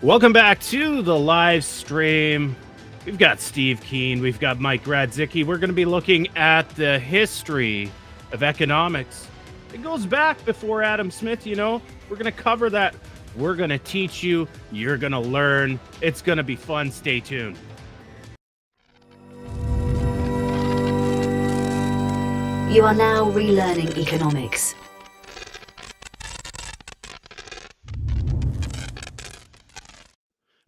Welcome back to the live stream. We've got Steve Keen, we've got Mike Radzicki. We're going to be looking at the history of economics. It goes back before Adam Smith, you know. We're going to cover that. We're going to teach you. You're going to learn. It's going to be fun. Stay tuned. You are now relearning economics.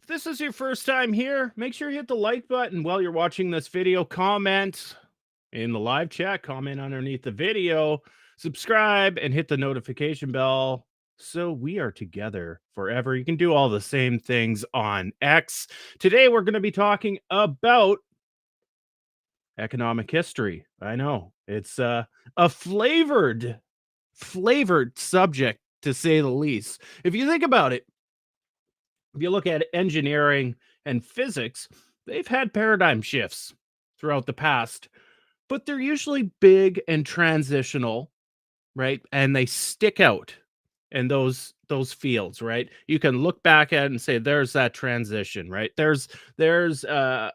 If this is your first time here, make sure you hit the like button while you're watching this video. Comment in the live chat, comment underneath the video, subscribe, and hit the notification bell so we are together forever. You can do all the same things on X. Today, we're going to be talking about economic history. I know it's a flavored subject, to say the least. If you think about it, if you look at engineering and physics, they've had paradigm shifts throughout the past, but they're usually big and transitional, right? And they stick out in those fields, right? You can look back at it and say, there's that transition, right? There's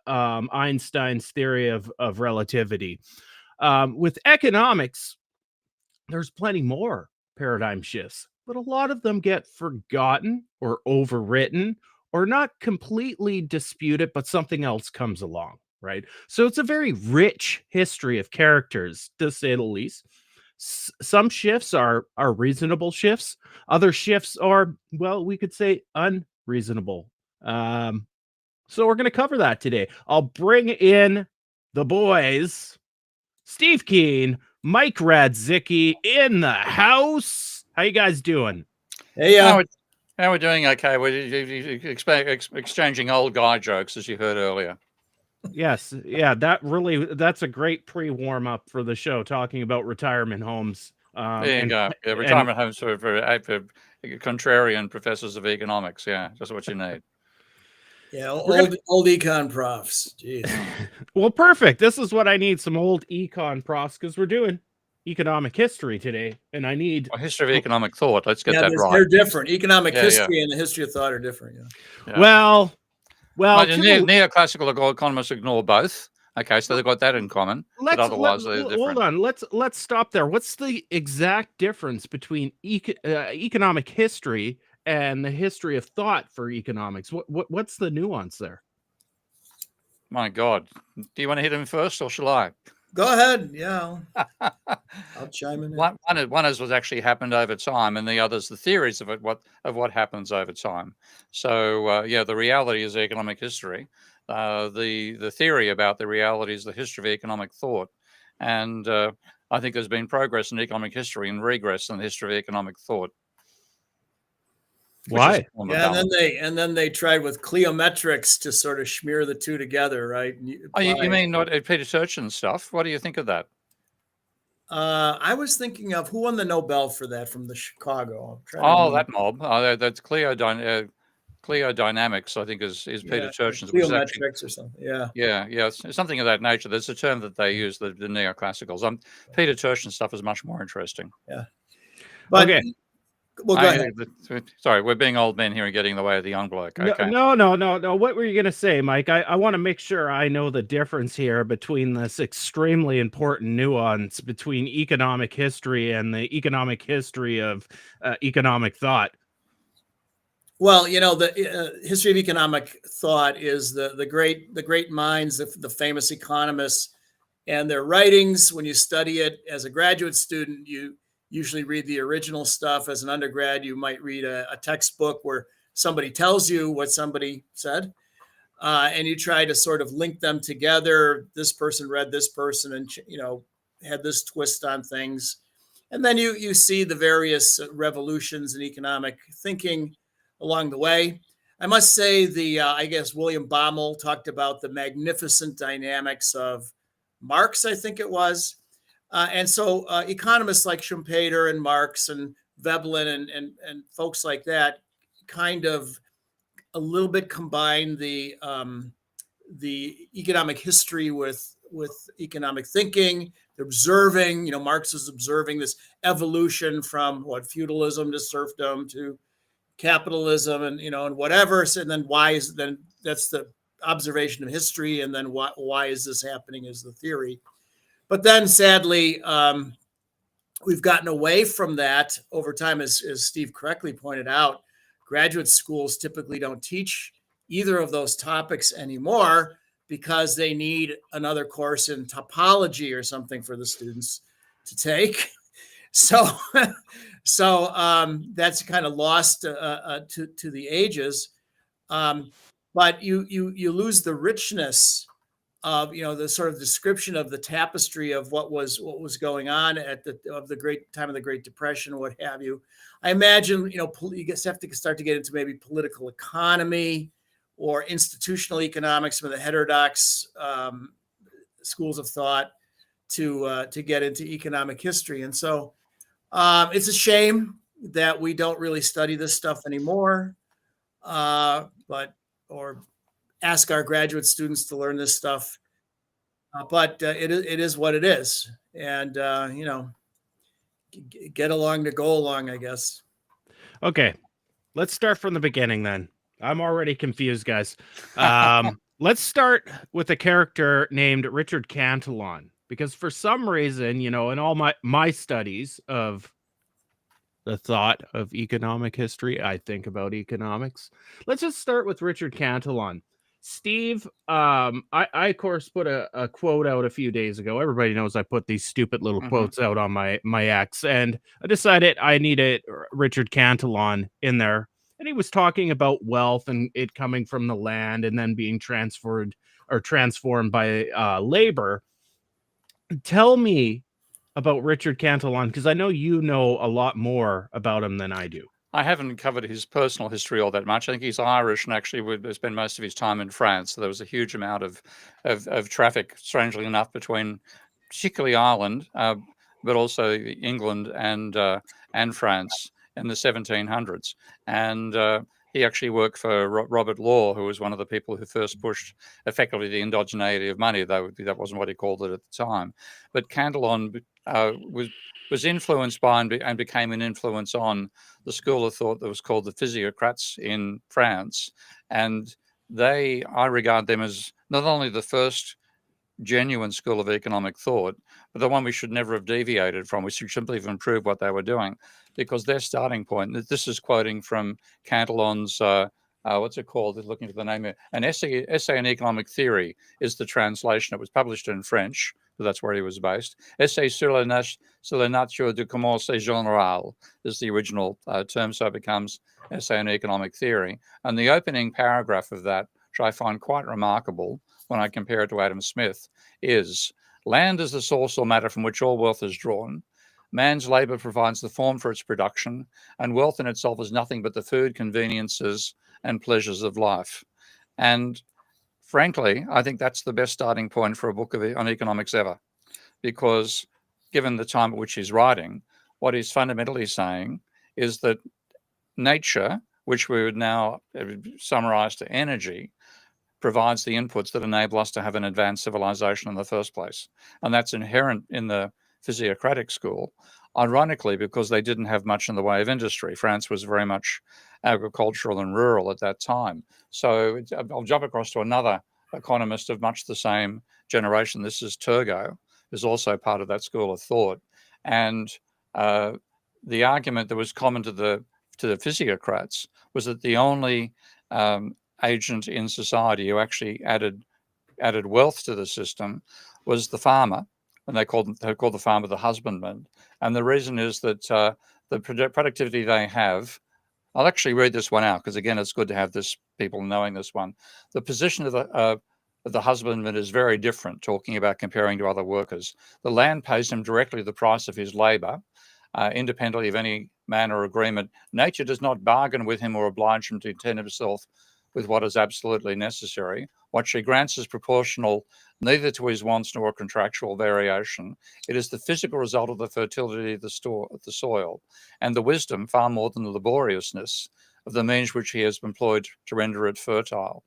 Einstein's theory of relativity. With economics, there's plenty more paradigm shifts, but a lot of them get forgotten or overwritten or not completely disputed, but something else comes along, right? So it's a very rich history of characters, to say the least. Some shifts are reasonable shifts. Other shifts are, well, we could say unreasonable. So we're going to cover that today. I'll bring in the boys, Steve Keen, Mike Radzicki in the house. How you guys doing? Hey, how we're doing? Okay, we're exchanging old guy jokes, as you heard earlier. Yes, yeah, that's a great pre-warm up for the show, talking about retirement homes. There you go. Yeah, retirement homes for contrarian professors of economics. Yeah, just what you need. Yeah, old econ profs. Jeez. Well, perfect. This is what I need, some old econ profs, because we're doing economic history today, and I need history of economic thought. Let's get that right. They're different. Economic history and the history of thought are different. Yeah. Well, neoclassical economists ignore both. Okay, so they've got that in common. But otherwise, they're different. Hold on. Let's stop there. What's the exact difference between economic history and the history of thought for economics? What's the nuance there? My God, do you want to hit him first, or shall I? Go ahead. Yeah, I'll chime in. One is what actually happened over time, and the other's the theories of it, what happens over time. So the reality is economic history. The theory about the reality is the history of economic thought, and I think there's been progress in economic history and regress in the history of economic thought. Why? Yeah, and then they tried with cliometrics to sort of smear the two together, right? You mean not Peter Turchin stuff? What do you think of that? I was thinking of who won the Nobel for that from the Chicago. That mob. That's Cliodynamics, I think, is Peter Turchin's. Cliometrics or something. Yeah. It's something of that nature. There's a term that they use, the neoclassicals. Peter Turchin stuff is much more interesting. Yeah. But, okay. Well, go ahead. Sorry, we're being old men here and getting in the way of the young bloke. Okay. No. What were you going to say, Mike? I want to make sure I know the difference here between this extremely important nuance between economic history and the economic history of economic thought. Well, the history of economic thought is the great minds, the famous economists, and their writings. When you study it as a graduate student, you usually read the original stuff. As an undergrad, you might read a textbook where somebody tells you what somebody said, and you try to sort of link them together. This person read this person and, had this twist on things. And then you see the various revolutions in economic thinking along the way. I must say I guess William Baumol talked about the magnificent dynamics of Marx, I think it was. And so economists like Schumpeter and Marx and Veblen and folks like that kind of a little bit combine the economic history with economic thinking. They're observing, Marx is observing this evolution from feudalism to serfdom to capitalism and, and whatever. So, and then then that's the observation of history. And then why is this happening is the theory. But then sadly, we've gotten away from that over time, as Steve correctly pointed out. Graduate schools typically don't teach either of those topics anymore because they need another course in topology or something for the students to take. So that's kind of lost to the ages. But you lose the richness of the sort of description of the tapestry of what was going on at the great time of the Great Depression, what have you. I imagine you just have to start to get into maybe political economy or institutional economics, some of the heterodox schools of thought to get into economic history. And so it's a shame that we don't really study this stuff anymore, or ask our graduate students to learn this stuff. But it is what it is. And, get along to go along, I guess. Okay, let's start from the beginning then. I'm already confused, guys. Let's start with a character named Richard Cantillon, because for some reason, in all my studies of the thought of economic history, I think about economics. Let's just start with Richard Cantillon. Steve, I of course put a quote out a few days ago. Everybody knows I put these stupid little quotes out on my X, and I decided I needed Richard Cantillon in there. And he was talking about wealth and it coming from the land and then being transferred or transformed by labor. Tell me about Richard Cantillon, because I know you know a lot more about him than I do. I haven't covered his personal history all that much. I think he's Irish and actually would spend most of his time in France. So there was a huge amount of traffic, strangely enough, between particularly Ireland, but also England and France in the 1700s. And he actually worked for Robert Law, who was one of the people who first pushed effectively the endogeneity of money, though that wasn't what he called it at the time. But Cantillon was influenced by and became an influence on the school of thought that was called the physiocrats in France. And I regard them as not only the first genuine school of economic thought, but the one we should never have deviated from. We should simply have improved what they were doing, because their starting point, this is quoting from Cantillon's, what's it called? Looking for the name here. An essay in economic theory is the translation. It was published in French, but that's where he was based. Essai sur la nature du commence général is the original term, so it becomes essay in economic theory. And the opening paragraph of that, which I find quite remarkable when I compare it to Adam Smith, is: land is the source or matter from which all wealth is drawn. Man's labor provides the form for its production, and wealth in itself is nothing but the food, conveniences, and pleasures of life. And frankly, I think that's the best starting point for a book on economics ever, because given the time at which he's writing, what he's fundamentally saying is that nature, which we would now summarize to energy, provides the inputs that enable us to have an advanced civilization in the first place. And that's inherent in the physiocratic school, ironically, because they didn't have much in the way of industry. France was very much agricultural and rural at that time. So I'll jump across to another economist of much the same generation. This is Turgot, who's also part of that school of thought. And the argument that was common to the physiocrats was that the only agent in society who actually added wealth to the system was the farmer, and they called the farmer the husbandman. And the reason is that the productivity they have. I'll actually read this one out because, again, it's good to have people knowing this one. The position of the husbandman is very different, talking about comparing to other workers. The land pays him directly the price of his labor, independently of any manner or agreement. Nature does not bargain with him or oblige him to content himself with what is absolutely necessary. What she grants is proportional neither to his wants nor contractual variation. It is the physical result of the fertility of the soil, and the wisdom, far more than the laboriousness, of the means which he has employed to render it fertile.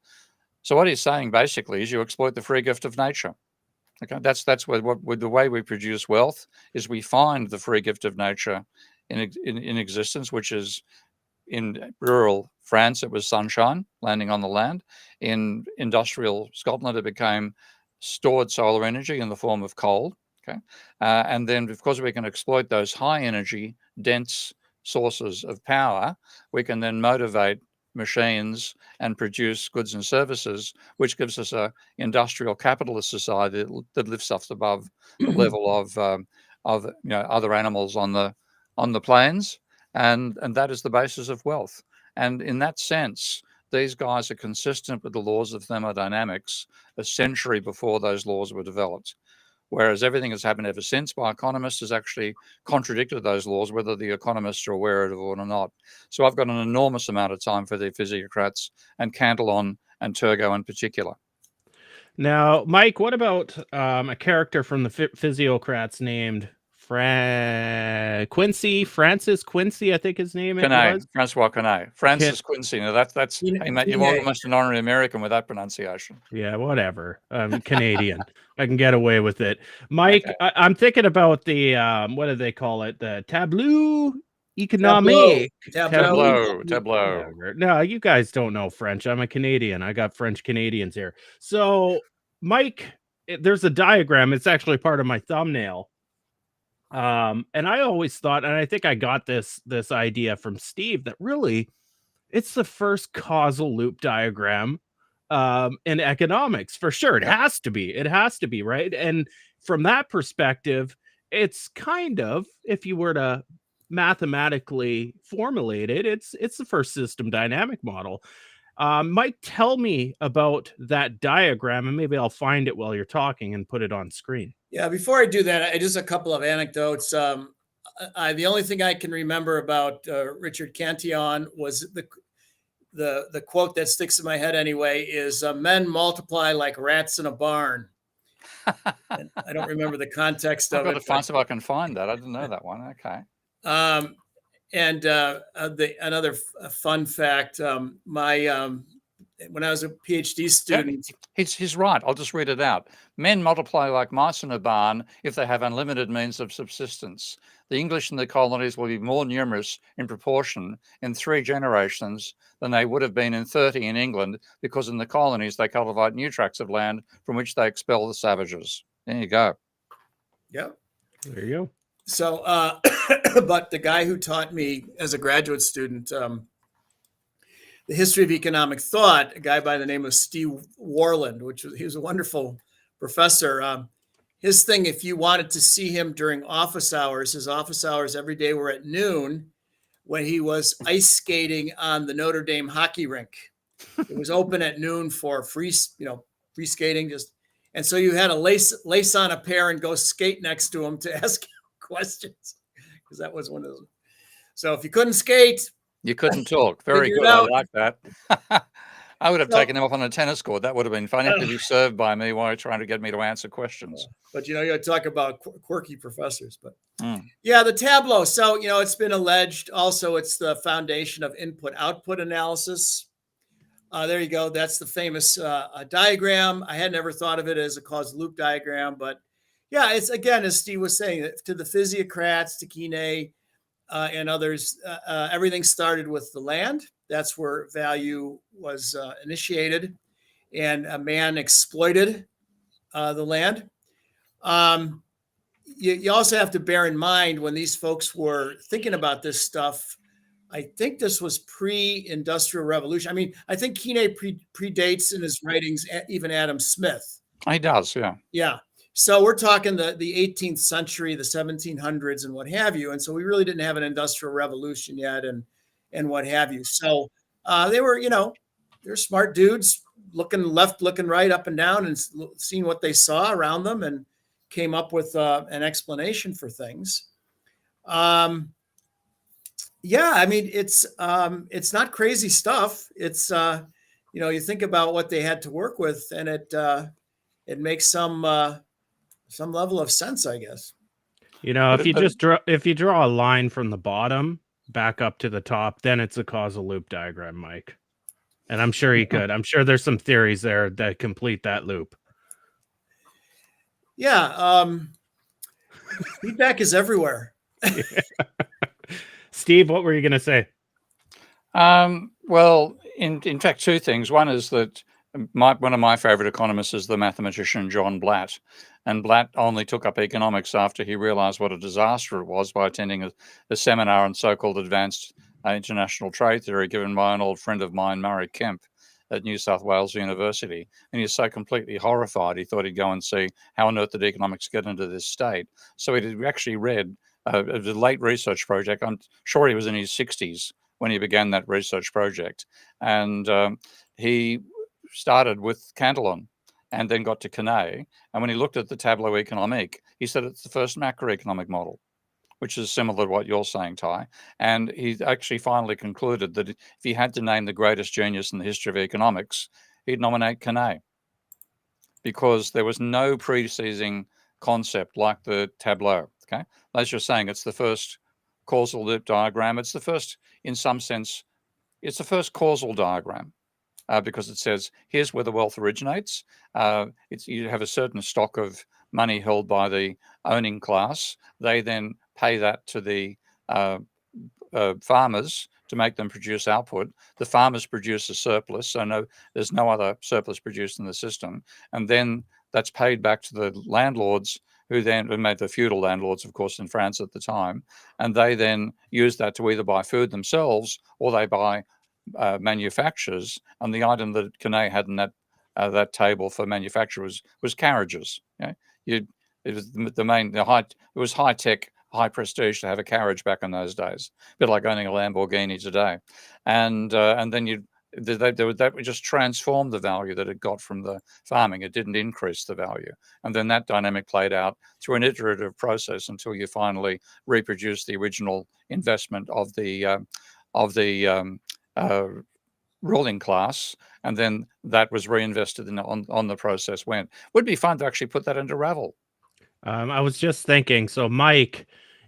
So what he's saying basically is you exploit the free gift of nature. Okay, that's what the way we produce wealth is we find the free gift of nature in existence, which is in rural France, it was sunshine landing on the land. In industrial Scotland, it became stored solar energy in the form of coal. Okay, and then because we can exploit those high energy, dense sources of power, we can then motivate machines and produce goods and services, which gives us a industrial capitalist society that lifts us above the level of other animals on the plains, and that is the basis of wealth. And in that sense, these guys are consistent with the laws of thermodynamics a century before those laws were developed. Whereas everything that's happened ever since by economists has actually contradicted those laws, whether the economists are aware of it or not. So I've got an enormous amount of time for the physiocrats and Cantillon and Turgot in particular. Now, Mike, what about a character from the physiocrats named Francis Quincy, I think his name was. Francois Quenet. Francis Quincy. Now that's you're almost an honorary American with that pronunciation. Yeah, whatever. I'm Canadian. I can get away with it. Mike, okay. I'm thinking about the what do they call it? The tableau economique. Tableau. No, you guys don't know French. I'm a Canadian. I got French Canadians here. So, Mike, there's a diagram. It's actually part of my thumbnail. And I always thought, and I think I got this idea from Steve, that really it's the first causal loop diagram in economics for sure. It has to be, right? And from that perspective, it's kind of, if you were to mathematically formulate it, it's the first system dynamic model. Mike, tell me about that diagram, and maybe I'll find it while you're talking and put it on screen. Yeah, before I do that, just a couple of anecdotes. The only thing I can remember about Richard Cantillon was the quote that sticks in my head anyway is men multiply like rats in a barn. And I don't remember the context of it. I've got to find if I can find that. I didn't know that one. Okay. And another fun fact, when I was a PhD student. Yeah, he's right. I'll just read it out. Men multiply like mice in a barn if they have unlimited means of subsistence. The English in the colonies will be more numerous in proportion in 3 generations than they would have been in 30 in England, because in the colonies they cultivate new tracts of land from which they expel the savages. There you go. Yeah. There you go. So, but the guy who taught me as a graduate student, the history of economic thought, a guy by the name of Steve Warland, he was a wonderful professor. His thing, if you wanted to see him during office hours, his office hours every day were at noon, when he was ice skating on the Notre Dame hockey rink. It was open at noon for free skating. And so you had to lace on a pair and go skate next to him to ask him questions, because that was one of those. So if you couldn't skate, you couldn't talk. Very good. I like that. I would have taken him off on a tennis court. That would have been funny to be served by me while trying to get me to answer questions. But, you talk about quirky professors. But yeah, the tableau. So, it's been alleged also it's the foundation of input-output analysis. There you go. That's the famous diagram. I had never thought of it as a causal loop diagram. But, yeah, it's, again, as Steve was saying, to the physiocrats, to Keynes, and others, everything started with the land. That's where value was initiated, and a man exploited the land. You also have to bear in mind, when these folks were thinking about this stuff, I think this was pre-industrial revolution. I mean, I think Keynes predates in his writings even Adam Smith. He does, yeah. Yeah. So we're talking the 18th century, the 1700s, and what have you. And so we really didn't have an industrial revolution yet, and what have you. So they were, they're smart dudes, looking left, looking right, up and down, and seeing what they saw around them, and came up with an explanation for things. Yeah, I mean, it's not crazy stuff. It's you think about what they had to work with, and it makes some level of sense, I guess. If you draw a line from the bottom back up to the top, then it's a causal loop diagram, Mike. And I'm sure you could. I'm sure there's some theories there that complete that loop. Yeah. Feedback is everywhere. Steve, what were you going to say? Well, in fact, two things. One is that one of my favorite economists is the mathematician John Blatt. And Blatt only took up economics after he realized what a disaster it was by attending a seminar on so-called advanced international trade theory given by an old friend of mine, Murray Kemp, at New South Wales University. And he was so completely horrified, he thought he'd go and see how on earth did economics get into this state. So he actually read a late research project. I'm sure he was in his 60s when he began that research project. And he started with Cantillon and then got to Keynes. And when he looked at the tableau économique, he said it's the first macroeconomic model, which is similar to what you're saying, Ty. And he actually finally concluded that if he had to name the greatest genius in the history of economics, he'd nominate Keynes, because there was no preceding concept like the tableau. Okay, as you're saying, it's the first causal loop diagram. It's the first, in some sense, it's the first causal diagram. Because it says, here's where the wealth originates. You have a certain stock of money held by the owning class. They then pay that to the farmers to make them produce output. The farmers produce a surplus, so there's no other surplus produced in the system. And then that's paid back to the landlords, who made the feudal landlords, of course, in France at the time. And they then use that to either buy food themselves or they buy manufacturers, and the item that Keynes had in that table for manufacturers was carriages. Okay? It was high tech, high prestige to have a carriage back in those days, a bit like owning a Lamborghini today. And then that would just transform the value that it got from the farming. It didn't increase the value. And then that dynamic played out through an iterative process until you finally reproduce the original investment of the ruling class, and then that was reinvested on the process went. Would be fun to actually put that into Ravel. I was just thinking, so Mike,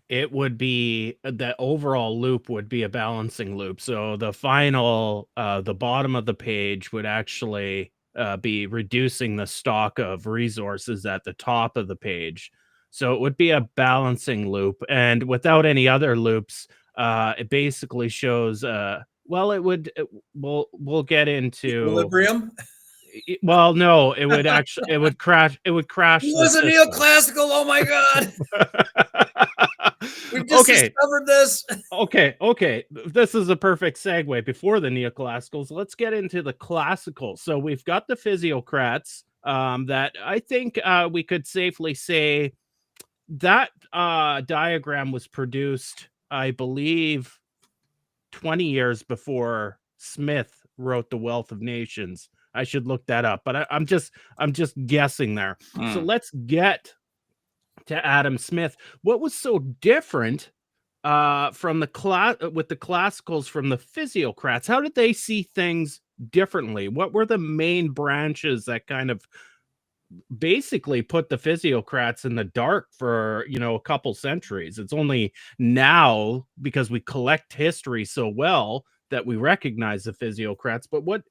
it would be the overall loop would be a balancing loop. So the final, the bottom of the page would actually be reducing the stock of resources at the top of the page. So it would be a balancing loop, and without any other loops, it basically shows. Well, we'll get into equilibrium. Well, no, it would actually it would crash. It would crash. He was a neoclassical. Oh my God. We just discovered this. Okay. This is a perfect segue. Before the neoclassicals, let's get into the classicals. So we've got the physiocrats that I think we could safely say that diagram was produced, I believe, 20 years before Smith wrote The Wealth of Nations. I should look that up, but I'm just guessing there. So let's get to Adam Smith. What was so different from with the classicals from the physiocrats? How did they see things differently? What were the main branches that kind of basically put the physiocrats in the dark for a couple centuries? It's only now, because we collect history so well, that we recognize the physiocrats. But what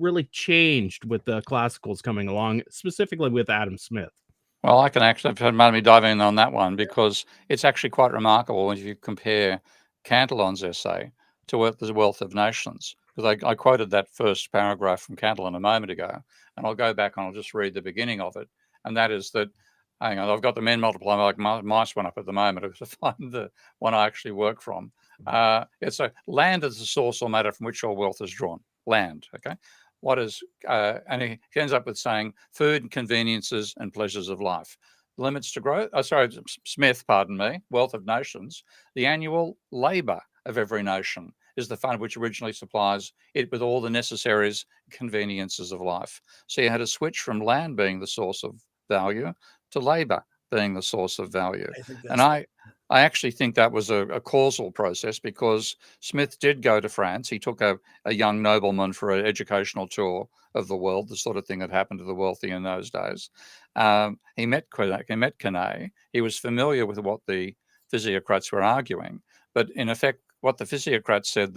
really changed with the classicals coming along, specifically with Adam Smith? Well, I can actually, if you don't mind me diving in on that one, because it's actually quite remarkable if you compare Cantillon's essay to the Wealth of Nations. Because I quoted that first paragraph from Cantillon a moment ago, and I'll go back and I'll just read the beginning of it. And that is that, hang on, I've got the men multiply like mice one up at the moment to find the one I actually work from. It's land is the source or matter from which all wealth is drawn. Land, okay? What is, and he ends up with saying, food, conveniences, and pleasures of life. Limits to growth, Smith, pardon me, Wealth of Nations, the annual labour of every nation is the fund which originally supplies it with all the necessaries, conveniences of life. So you had a switch from land being the source of value to labour being the source of value. And I actually think that was a causal process, because Smith did go to France. He took a young nobleman for an educational tour of the world, the sort of thing that happened to the wealthy in those days. He met Keynes. He was familiar with what the physiocrats were arguing. But in effect, what the physiocrats said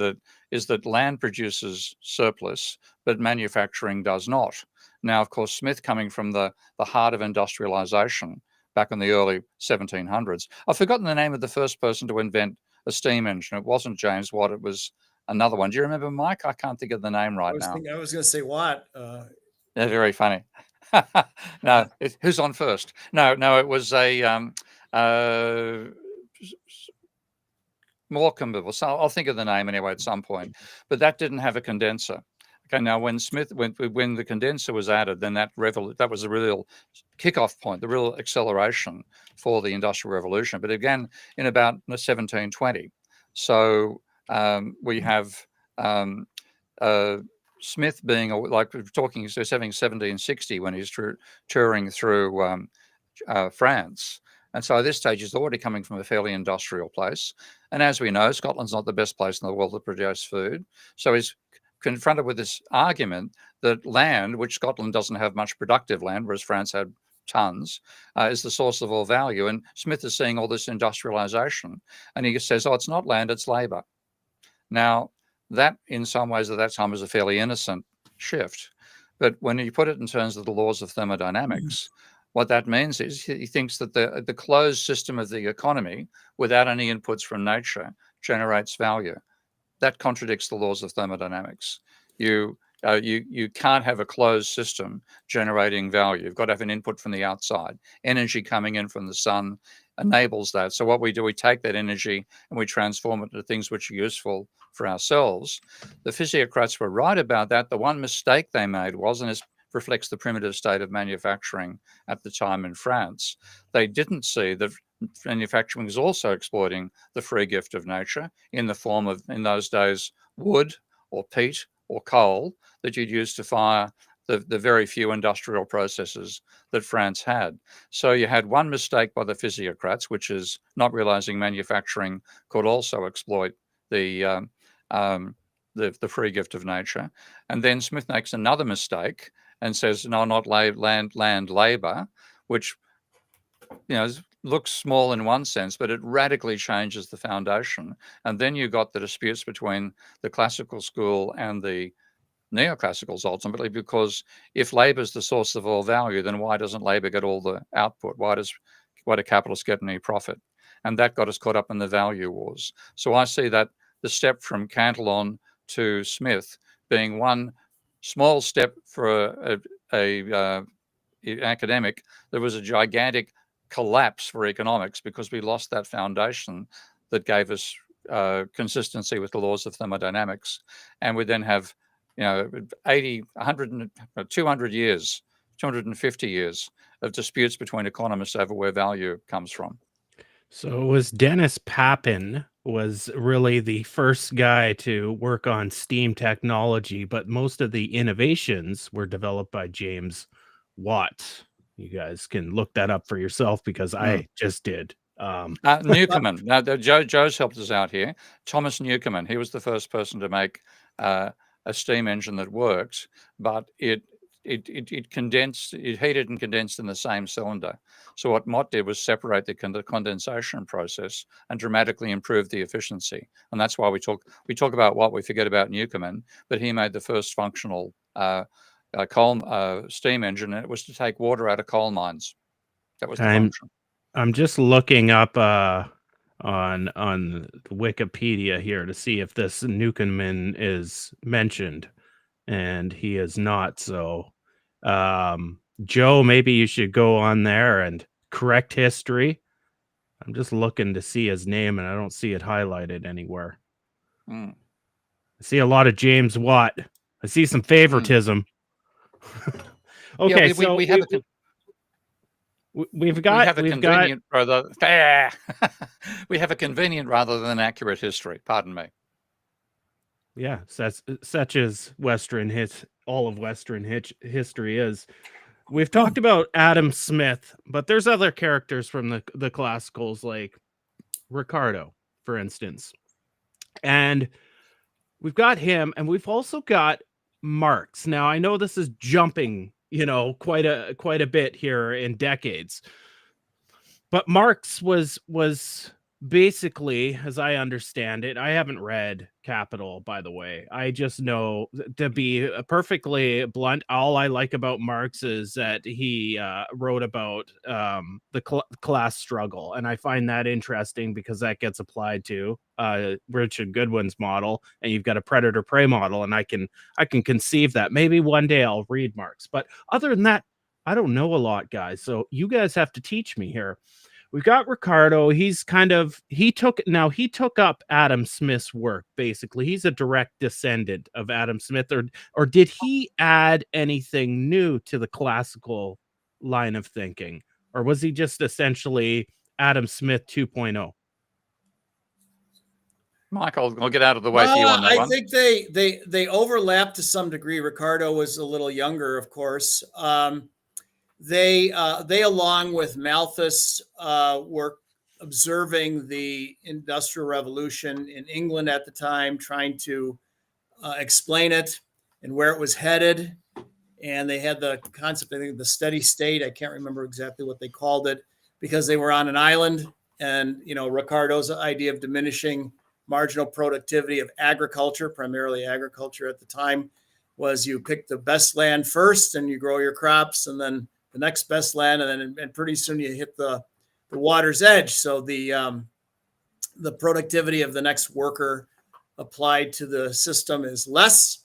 is that land produces surplus, but manufacturing does not. Now, of course, Smith, coming from the heart of industrialization back in the early 1700s. I've forgotten the name of the first person to invent a steam engine. It wasn't James Watt. It was another one. Do you remember, Mike? I can't think of the name right now. I was going to say Watt. They're very funny. No, who's on first? No, it was a Morecambe. So I'll think of the name anyway at some point. But that didn't have a condenser. Okay, now when the condenser was added, then that was the real kickoff point, the real acceleration for the Industrial Revolution. But again, in about 1720. So we have Smith being like we're talking, so having 1760 when he's touring through France. And so at this stage, he's already coming from a fairly industrial place. And as we know, Scotland's not the best place in the world to produce food. So he's confronted with this argument that land, which Scotland doesn't have much productive land, whereas France had tons, is the source of all value. And Smith is seeing all this industrialization. And he says, oh, it's not land, it's labor. Now, that in some ways at that time was a fairly innocent shift. But when you put it in terms of the laws of thermodynamics, what that means is he thinks that the closed system of the economy, without any inputs from nature, generates value. That contradicts the laws of thermodynamics. You can't have a closed system generating value. You've got to have an input from the outside. Energy coming in from the sun enables that. So what we do, we take that energy and we transform it into things which are useful for ourselves. The physiocrats were right about that. The one mistake they made was, and it reflects the primitive state of manufacturing at the time in France, they didn't see that manufacturing was also exploiting the free gift of nature in the form of, in those days, wood or peat or coal that you'd use to fire the very few industrial processes that France had. So you had one mistake by the physiocrats, which is not realizing manufacturing could also exploit the free gift of nature. And then Smith makes another mistake and says, no, not land labor, which looks small in one sense, but it radically changes the foundation. And then you got the disputes between the classical school and the neoclassicals ultimately, because if labor is the source of all value, then why doesn't labor get all the output? Why do capitalists get any profit? And that got us caught up in the value wars. So I see that the step from Cantillon to Smith being one small step for a academic, there was a gigantic collapse for economics because we lost that foundation that gave us consistency with the laws of thermodynamics. And we then have 80, 100, 200 years, 250 years of disputes between economists over where value comes from. So it was Dennis Papin was really the first guy to work on steam technology, but most of the innovations were developed by James Watt. You guys can look that up for yourself because I just did. Newcomen. Now, Joe's helped us out here. Thomas Newcomen. He was the first person to make a steam engine that worked, but it condensed, it heated and condensed in the same cylinder. So what Mott did was separate the condensation process and dramatically improve the efficiency. And that's why we talk about Watt, we forget about Newcomen, but he made the first functional coal steam engine, and it was to take water out of coal mines. That was the function. I'm just looking up on Wikipedia here to see if this Newcomen is mentioned, and he is not. So, Joe, maybe you should go on there and correct history. I'm just looking to see his name, and I don't see it highlighted anywhere. I see a lot of James Watt. I see some favoritism. Okay, yeah, so we have a convenient rather than accurate history. Pardon me. Yeah, such as all of Western history is. We've talked about Adam Smith, but there's other characters from the classicals like Ricardo, for instance. And we've got him, and we've also got Marx. Now, I know this is jumping, quite a bit here in decades. But Marx was basically, as I understand it, I haven't read Capital, by the way. I just know, to be perfectly blunt, all I like about Marx is that he wrote about the class struggle, and I find that interesting because that gets applied to Richard Goodwin's model, and you've got a predator-prey model, and I can conceive that. Maybe one day I'll read Marx, but other than that, I don't know a lot, guys. So you guys have to teach me here. We've got Ricardo. He's he took up Adam Smith's work, basically. He's a direct descendant of Adam Smith, or did he add anything new to the classical line of thinking? Or was he just essentially Adam Smith 2.0? Mike, I'll get out of the way for you on that one. I think they overlap to some degree. Ricardo was a little younger, of course. They along with Malthus were observing the Industrial Revolution in England at the time, trying to explain it and where it was headed. And they had the concept, I think, the steady state. I can't remember exactly what they called it, because they were on an island. And, Ricardo's idea of diminishing marginal productivity of agriculture, primarily agriculture at the time, was you pick the best land first and you grow your crops, and then the next best land, and pretty soon you hit the water's edge. So the productivity of the next worker applied to the system is less.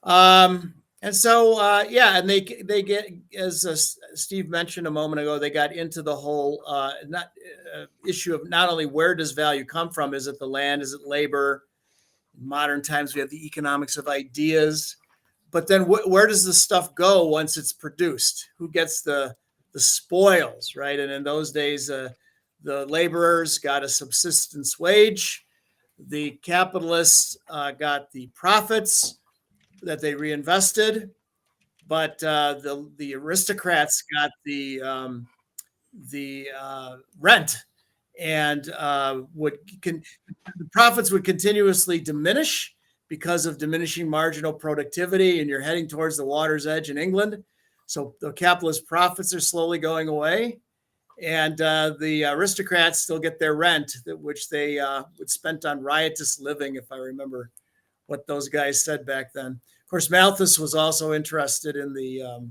And they get, as Steve mentioned a moment ago, they got into the whole issue of not only where does value come from? Is it the land? Is it labor? In modern times, we have the economics of ideas. But then where does the stuff go once it's produced? Who gets the spoils, right? And in those days, the laborers got a subsistence wage. The capitalists got the profits that they reinvested. But the aristocrats got the rent, and the profits would continuously diminish because of diminishing marginal productivity, and you're heading towards the water's edge in England. So the capitalist profits are slowly going away, and the aristocrats still get their rent, which they would spend on riotous living, if I remember what those guys said back then. Of course, Malthus was also interested in the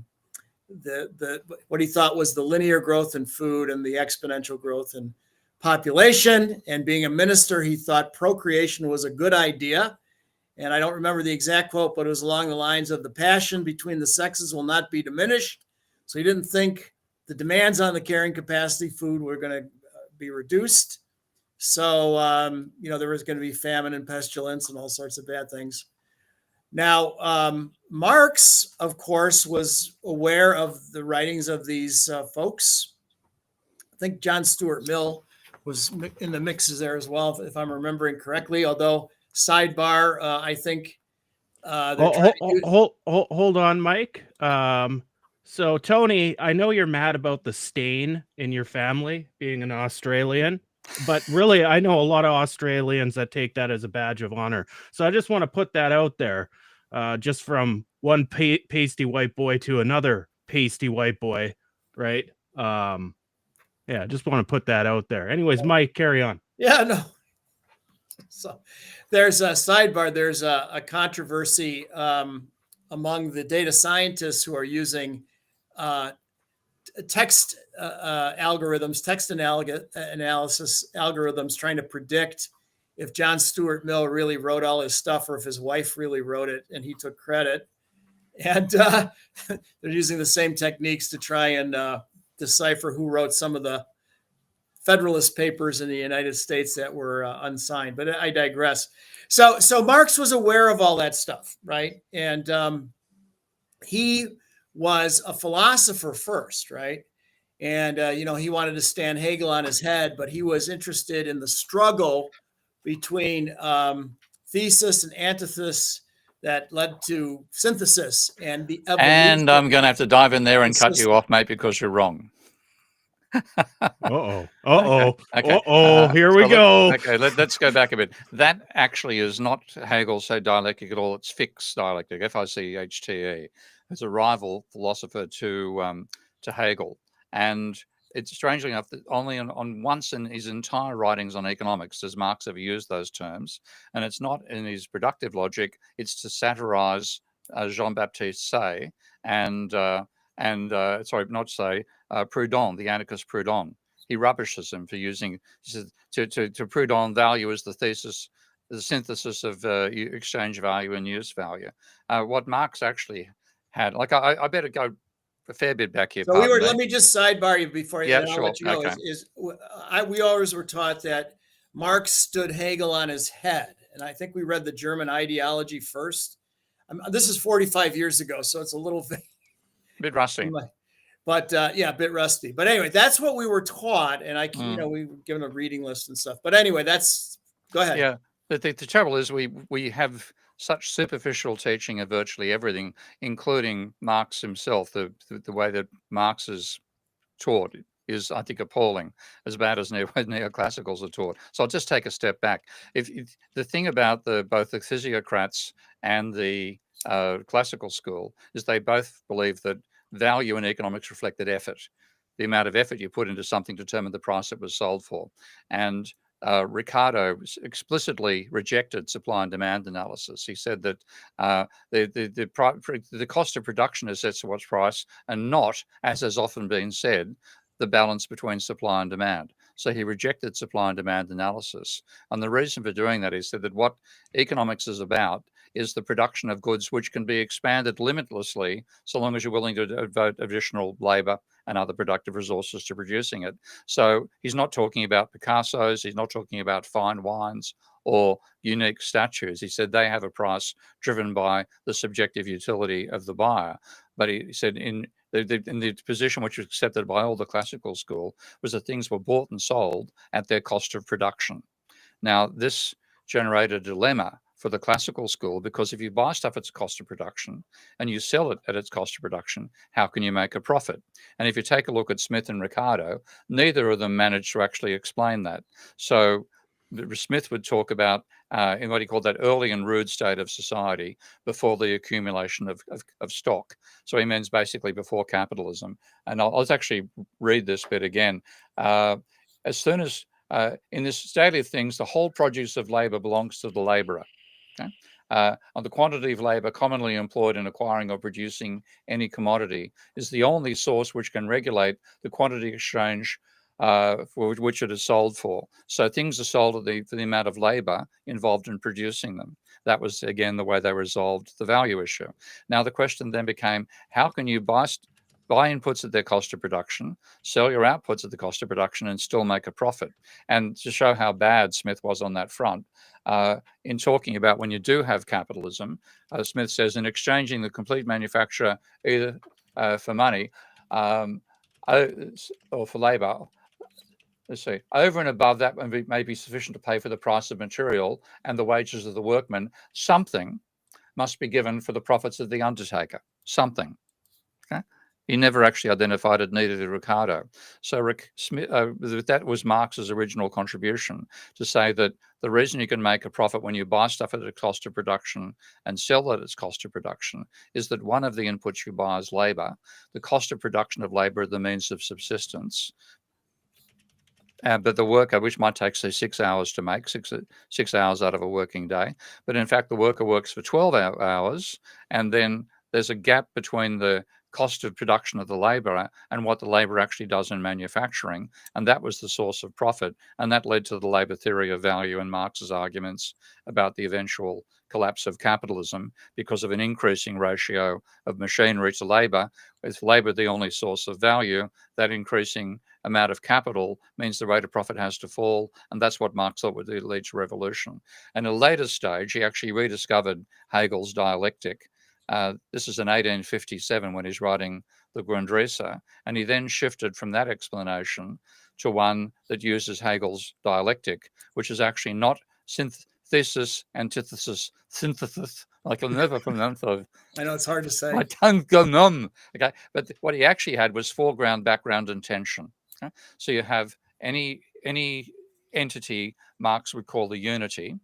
what he thought was the linear growth in food and the exponential growth in population. And being a minister, he thought procreation was a good idea. And I don't remember the exact quote, but it was along the lines of the passion between the sexes will not be diminished. So he didn't think the demands on the carrying capacity food were going to be reduced. So, there was going to be famine and pestilence and all sorts of bad things. Now, Marx, of course, was aware of the writings of these folks. I think John Stuart Mill was in the mixes there as well, if I'm remembering correctly, although sidebar, I think hold on, Mike. So Tony, I know you're mad about the stain in your family being an Australian, but really I know a lot of Australians that take that as a badge of honor. So I just want to put that out there, just from one pasty white boy to another pasty white boy, right? Yeah, just want to put that out there. Anyways, Mike, carry on. Yeah, no. So there's a sidebar. There's a controversy among the data scientists who are using text algorithms, text analysis algorithms, trying to predict if John Stuart Mill really wrote all his stuff or if his wife really wrote it and he took credit. And they're using the same techniques to try and decipher who wrote some of the Federalist Papers in the United States that were unsigned, but I digress. So Marx was aware of all that stuff, right? And he was a philosopher first, right? And, he wanted to stand Hegel on his head, but he was interested in the struggle between thesis and antithesis that led to synthesis and the evolution. And I'm going to have to dive in there and cut you off, mate, because you're wrong. Okay. Here we go. Let's go back a bit. That actually is not Hegel's dialectic at all. It's Fichte's dialectic, Fichte. It's a rival philosopher to Hegel, and it's strangely enough that only on once in his entire writings on economics does Marx ever use those terms, and it's not in his productive logic. It's to satirize Jean-Baptiste Say and sorry, not Say, Proudhon, the anarchist Proudhon. He rubbishes him for using, he says, to Proudhon, value is the thesis, the synthesis of exchange value and use value. What Marx actually had, like I better go a fair bit back here. So let me just sidebar you before, yeah, and I'll sure. let you go. Okay. We always were taught that Marx stood Hegel on his head, and I think we read the German ideology first. This is 45 years ago, so it's a little bit rusty. But yeah, a bit rusty. But anyway, that's what we were taught, and we were given a reading list and stuff. But anyway, go ahead. Yeah, the trouble is we have such superficial teaching of virtually everything, including Marx himself. The way that Marx is taught is, I think, appalling, as bad as neoclassicals are taught. So I'll just take a step back. If the thing about both the physiocrats and the classical school is they both believe that value in economics reflected effort. The amount of effort you put into something determined the price it was sold for. And Ricardo explicitly rejected supply and demand analysis. He said that the cost of production is set to what's price, and not, as has often been said, the balance between supply and demand. So he rejected supply and demand analysis. And the reason for doing that, he said that what economics is about is the production of goods which can be expanded limitlessly so long as you're willing to devote additional labor and other productive resources to producing it. So he's not talking about Picassos, he's not talking about fine wines or unique statues. He said they have a price driven by the subjective utility of the buyer. But he said in the position which was accepted by all the classical school was that things were bought and sold at their cost of production. Now, this generated a dilemma for the classical school, because if you buy stuff at its cost of production and you sell it at its cost of production, how can you make a profit? And if you take a look at Smith and Ricardo, neither of them managed to actually explain that. So Smith would talk about in what he called that early and rude state of society before the accumulation of stock. So he means basically before capitalism. And I'll actually read this bit again. As soon as in this state of things, the whole produce of labor belongs to the laborer. Okay? And the quantity of labor commonly employed in acquiring or producing any commodity is the only source which can regulate the quantity exchange for which it is sold for. So things are sold for the amount of labor involved in producing them. That was, again, the way they resolved the value issue. Now, the question then became, how can you buy inputs at their cost of production, sell your outputs at the cost of production, and still make a profit? And to show how bad Smith was on that front, in talking about when you do have capitalism, Smith says, in exchanging the complete manufacture either for money or for labor, let's see, over and above that may be sufficient to pay for the price of material and the wages of the workman, something must be given for the profits of the undertaker. Something. Okay? He never actually identified it, neither did Ricardo. So that was Marx's original contribution, to say that the reason you can make a profit when you buy stuff at its cost of production and sell at its cost of production is that one of the inputs you buy is labor. The cost of production of labor are the means of subsistence. But the worker, which might take, say, 6 hours to make, 6 hours out of a working day, but in fact the worker works for 12 hours, and then there's a gap between the cost of production of the labor and what the labor actually does in manufacturing, and that was the source of profit, and that led to the labor theory of value and Marx's arguments about the eventual collapse of capitalism because of an increasing ratio of machinery to labor. With labor the only source of value, that increasing amount of capital means the rate of profit has to fall, and that's what Marx thought would lead to revolution. And at a later stage, he actually rediscovered Hegel's dialectic. This is in 1857 when he's writing the Grundrisse, and he then shifted from that explanation to one that uses Hegel's dialectic, which is actually not synthesis, antithesis, synthesis. I can never pronounce it. I know it's hard to say. My tongue go numb. Okay, but what he actually had was foreground, background, and tension. Okay? So you have any entity Marx would call the unity.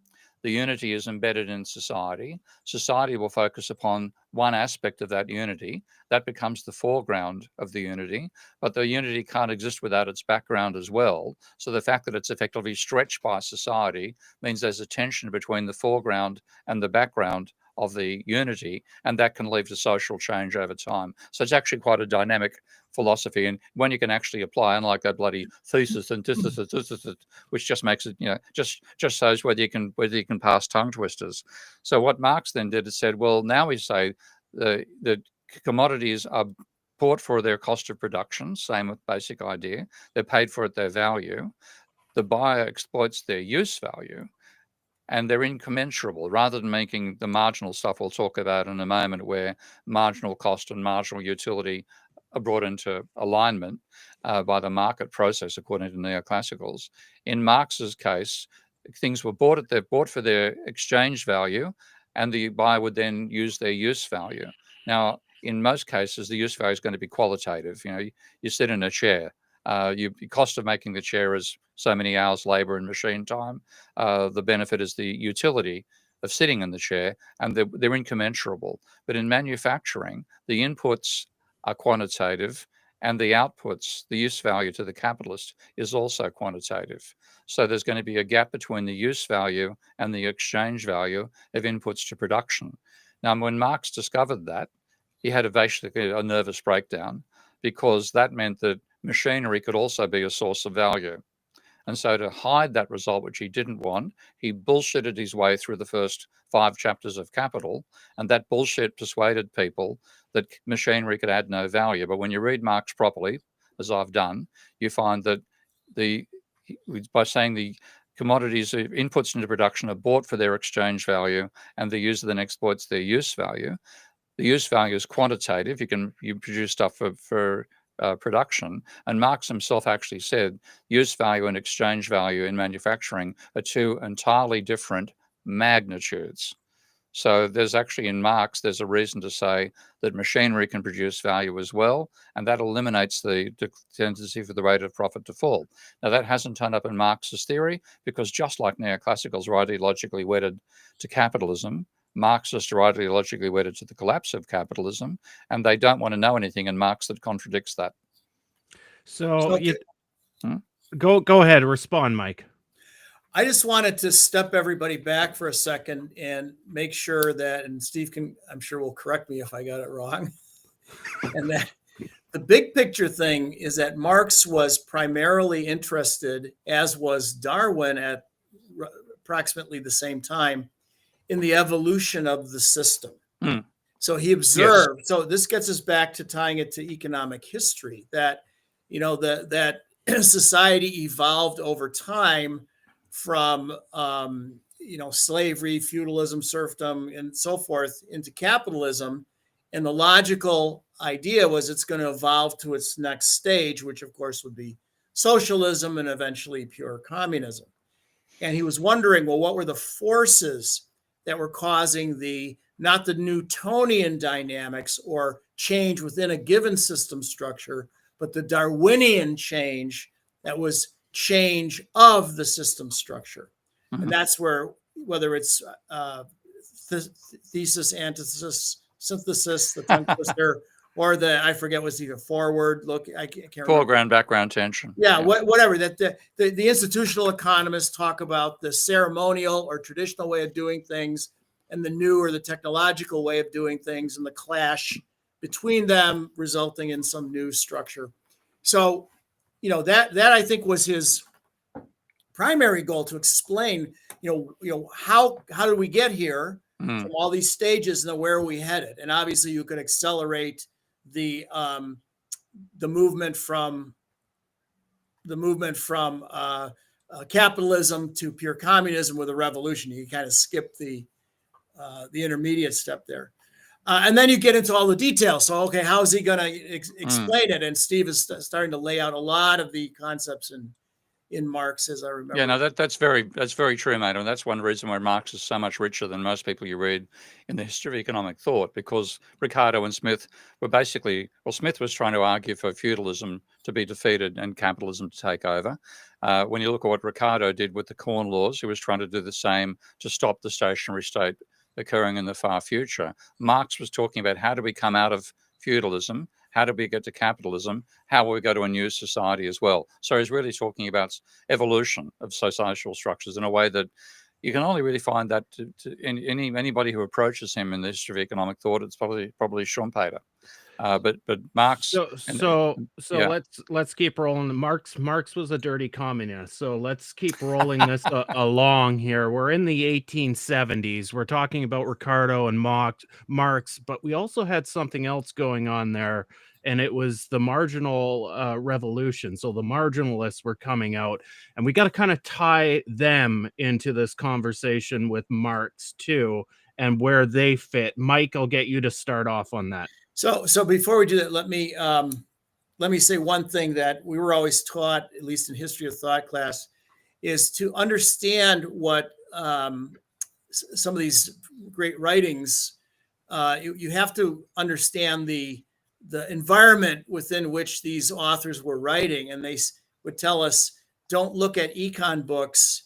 the unity is embedded in society. Society will focus upon one aspect of that unity. That becomes the foreground of the unity, but the unity can't exist without its background as well. So the fact that it's effectively stretched by society means there's a tension between the foreground and the background of the unity, and that can lead to social change over time. So it's actually quite a dynamic philosophy, and one you can actually apply, unlike that bloody thesis and antithesis, which just makes it, just shows whether you can pass tongue twisters. So what Marx then did is said, well, now we say that commodities are bought for their cost of production, same basic idea. They're paid for at their value. The buyer exploits their use value, and they're incommensurable, rather than making the marginal stuff we'll talk about in a moment, where marginal cost and marginal utility are brought into alignment by the market process, according to neoclassicals. In Marx's case, things were bought for their exchange value, and the buyer would then use their use value. Now, in most cases, the use value is going to be qualitative. You sit in a chair. The cost of making the chair is so many hours labor and machine time. The benefit is the utility of sitting in the chair, and they're incommensurable. But in manufacturing, the inputs are quantitative, and the outputs, the use value to the capitalist, is also quantitative. So there's going to be a gap between the use value and the exchange value of inputs to production. Now, when Marx discovered that, he had basically a nervous breakdown, because that meant that machinery could also be a source of value. And so to hide that result, which he didn't want, he bullshitted his way through the first 5 chapters of Capital, and that bullshit persuaded people that machinery could add no value. But when you read Marx properly, as I've done, you find that by saying the commodities, inputs into production, are bought for their exchange value, and the user then exploits their use value. The use value is quantitative. You produce stuff for production. And Marx himself actually said use value and exchange value in manufacturing are 2 entirely different magnitudes. So there's actually, in Marx, there's a reason to say that machinery can produce value as well, and that eliminates the tendency for the rate of profit to fall. Now, that hasn't turned up in Marx's theory, because just like neoclassicals are ideologically wedded to capitalism, Marxists are ideologically wedded to the collapse of capitalism, and they don't want to know anything in Marx that contradicts that. So go ahead, respond, Mike. I just wanted to step everybody back for a second and make sure that, and Steve I'm sure will correct me if I got it wrong, and that the big picture thing is that Marx was primarily interested, as was Darwin at approximately the same time, in the evolution of the system. So he observed, so this gets us back to tying it to economic history, that, that society evolved over time from, slavery, feudalism, serfdom, and so forth into capitalism. And the logical idea was it's going to evolve to its next stage, which of course would be socialism and eventually pure communism. And he was wondering, well, what were the forces that were causing not the Newtonian dynamics or change within a given system structure, but the Darwinian change that was change of the system structure. Mm-hmm. And that's where, whether it's thesis, antithesis, synthesis, the tongue twister, or I forget what's even forward look. I can't remember. Foreground, background tension. Yeah, whatever. That the institutional economists talk about the ceremonial or traditional way of doing things and the new or the technological way of doing things, and the clash between them resulting in some new structure. So, that I think was his primary goal, to explain, how did we get here from all these stages, and where are we headed? And obviously, you could accelerate the movement from capitalism to pure communism with a revolution. You kind of skip the intermediate step there. And then you get into all the details. So, okay, how is he going to explain it? And Steve is starting to lay out a lot of the concepts in Marx, as I remember. Yeah, no, that's very true, mate. And that's one reason why Marx is so much richer than most people you read in the history of economic thought, because Ricardo and Smith were basically, well, Smith was trying to argue for feudalism to be defeated and capitalism to take over. When you look at what Ricardo did with the Corn Laws, he was trying to do the same to stop the stationary state occurring in the far future. Marx was talking about how do we come out of feudalism, how do we get to capitalism, how will we go to a new society as well. So he's really talking about evolution of social structures in a way that you can only really find that in anybody who approaches him in the history of economic thought. It's probably Schumpeter. But Marx. So let's keep rolling. Marx was a dirty communist. So let's keep rolling this along here. We're in the 1870s. We're talking about Ricardo and Marx, but we also had something else going on there, and it was the marginal revolution. So the marginalists were coming out, and we got to kind of tie them into this conversation with Marx too, and where they fit. Mike, I'll get you to start off on that. So before we do that, let me say one thing that we were always taught, at least in history of thought class, is to understand what some of these great writings. You have to understand the environment within which these authors were writing, and they would tell us, don't look at econ books,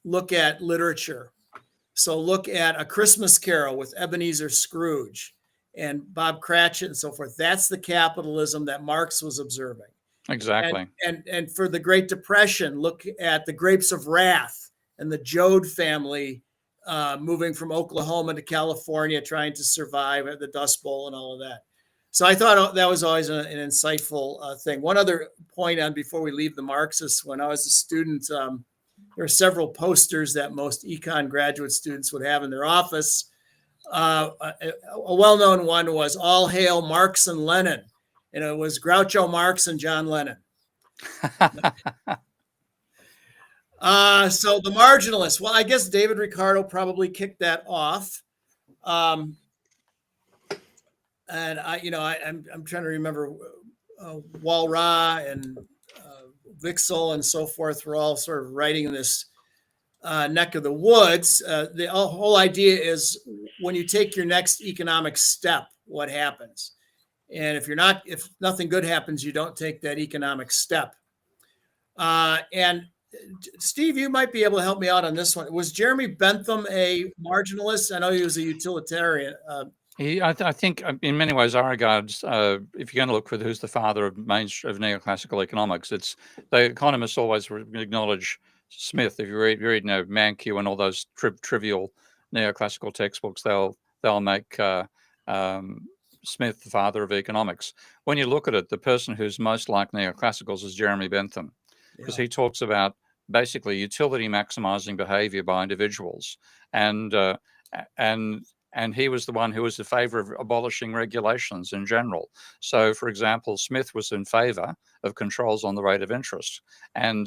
look at literature. So look at A Christmas Carol with Ebenezer Scrooge and Bob Cratchit and so forth. That's the capitalism that Marx was observing. Exactly. And for the Great Depression, look at The Grapes of Wrath and the Joad family moving from Oklahoma to California, trying to survive at the Dust Bowl and all of that. So I thought that was always an insightful thing. One other point on before we leave the Marxists, when I was a student, there are several posters that most econ graduate students would have in their office. A well-known one was All Hail Marx and Lenin, and it was Groucho Marx and John Lennon. So the marginalists, well, I guess David Ricardo probably kicked that off. And I'm trying to remember Walras and Wixel and so forth were all sort of writing in this neck of the woods. The whole idea is when you take your next economic step, what happens? And if nothing good happens, you don't take that economic step. And Steve, you might be able to help me out on this one. Was Jeremy Bentham a marginalist? I know he was a utilitarian. I think in many ways, I regard, if you're going to look for who's the father of neoclassical economics, it's the economists always acknowledge Smith. If you read Mankiw and all those trivial neoclassical textbooks, they'll make Smith the father of economics. When you look at it, the person who's most like neoclassicals is Jeremy Bentham, because he talks about basically utility maximizing behavior by individuals, and he was the one who was in favor of abolishing regulations in general. So, for example, Smith was in favor of controls on the rate of interest, and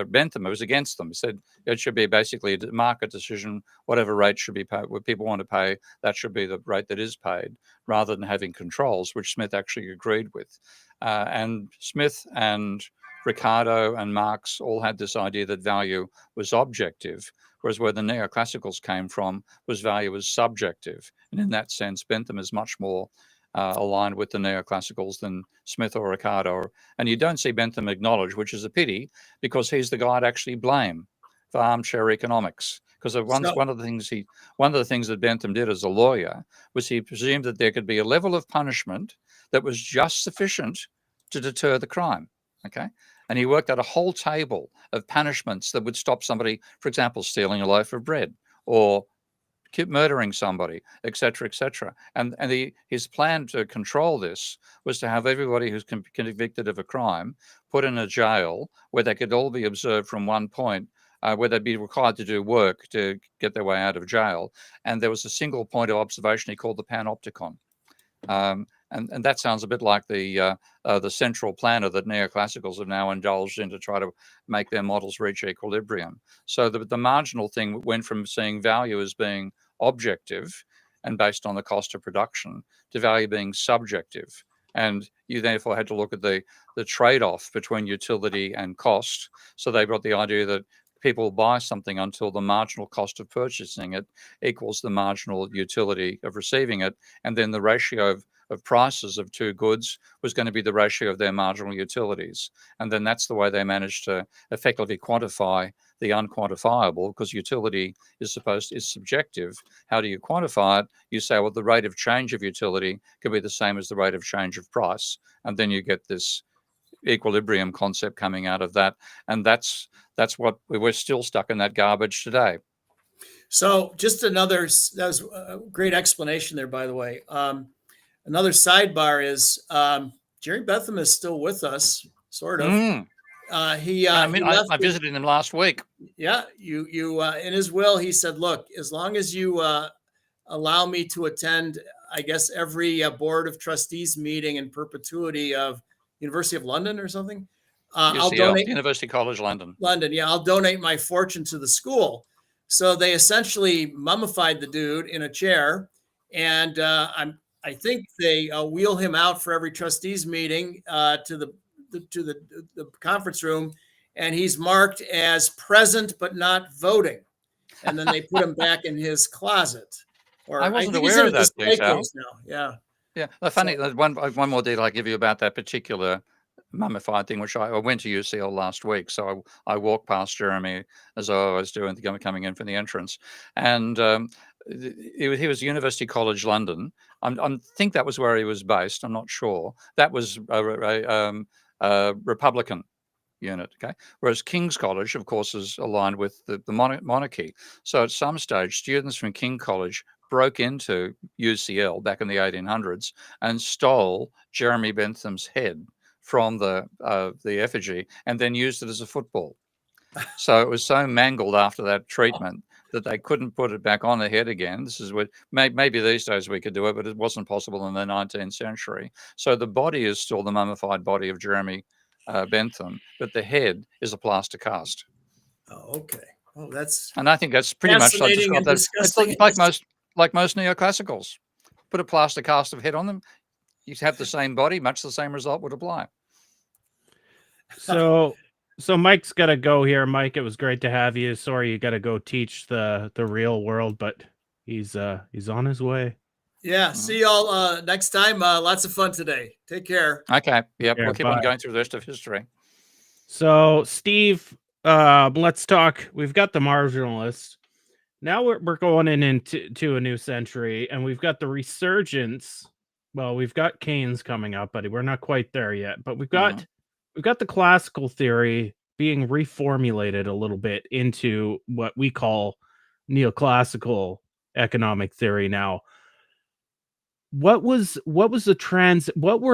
Bentham was against them. He said it should be basically a market decision. Whatever rate should be paid, what people want to pay, that should be the rate that is paid, rather than having controls, which Smith actually agreed with. And Smith and Ricardo and Marx all had this idea that value was objective, whereas where the neoclassicals came from was value was subjective. And in that sense, Bentham is much more aligned with the neoclassicals than Smith or Ricardo. And you don't see Bentham acknowledged, which is a pity, because he's the guy to actually blame for armchair economics. Because one of the things that Bentham did as a lawyer was he presumed that there could be a level of punishment that was just sufficient to deter the crime. Okay. And he worked out a whole table of punishments that would stop somebody, for example, stealing a loaf of bread or murdering somebody, et cetera, et cetera. And his plan to control this was to have everybody who's convicted of a crime put in a jail where they could all be observed from one point, where they'd be required to do work to get their way out of jail. And there was a single point of observation he called the panopticon. And that sounds a bit like the central planner that neoclassicals have now indulged in to try to make their models reach equilibrium. So the marginal thing went from seeing value as being objective and based on the cost of production to value being subjective And you therefore had to look at the trade-off between utility and cost. So they got the idea that people buy something until the marginal cost of purchasing it equals the marginal utility of receiving it. And then the ratio of prices of two goods was going to be the ratio of their marginal utilities. And then that's the way they managed to effectively quantify the unquantifiable, because utility is subjective. How do you quantify it? You say, well, the rate of change of utility could be the same as the rate of change of price. And then you get this equilibrium concept coming out of that. And that's what we're still stuck in, that garbage today. So just another, that was a great explanation there, by the way. Another sidebar is Jerry Bentham is still with us, sort of. He left. I visited him last week. Yeah, you in his will, he said, look, as long as you allow me to attend, I guess, every board of trustees meeting in perpetuity of University of London or something, I'll donate. University College London. Yeah, I'll donate my fortune to the school. So they essentially mummified the dude in a chair, and I think they wheel him out for every trustees meeting to the conference room, and he's marked as present but not voting, and then they put him back in his closet. Or I wasn't aware of that detail. Now. Yeah. Funny. One more detail I give you about that particular mummified thing, which I went to UCL last week, so I walked past Jeremy as I always do, and coming in from the entrance, and he was University College London. I think that was where he was based. I'm not sure. That was a Republican unit, okay? Whereas King's College, of course, is aligned with the monarchy. So at some stage, students from King College broke into UCL back in the 1800s and stole Jeremy Bentham's head from the effigy and then used it as a football. So it was so mangled after that treatment that they couldn't put it back on the head again. This is what maybe these days we could do it, but it wasn't possible in the 19th century. So the body is still the mummified body of Jeremy Bentham, but the head is a plaster cast. Oh, okay. Oh, and I think that's pretty much like it's like most neoclassicals. Put a plaster cast of head on them, you have the same body, much the same result would apply. So Mike's got to go here. Mike, it was great to have you. Sorry you got to go teach the real world, but he's on his way. Yeah. See y'all next time. Lots of fun today. Take care. Okay. Yep. We'll keep on going through the rest of history. So Steve, let's talk. We've got the marginalists. Now we're going into a new century, and we've got the resurgence. Well, we've got Keynes coming up, but we're not quite there yet. But we've got the classical theory being reformulated a little bit into what we call neoclassical economic theory now. What were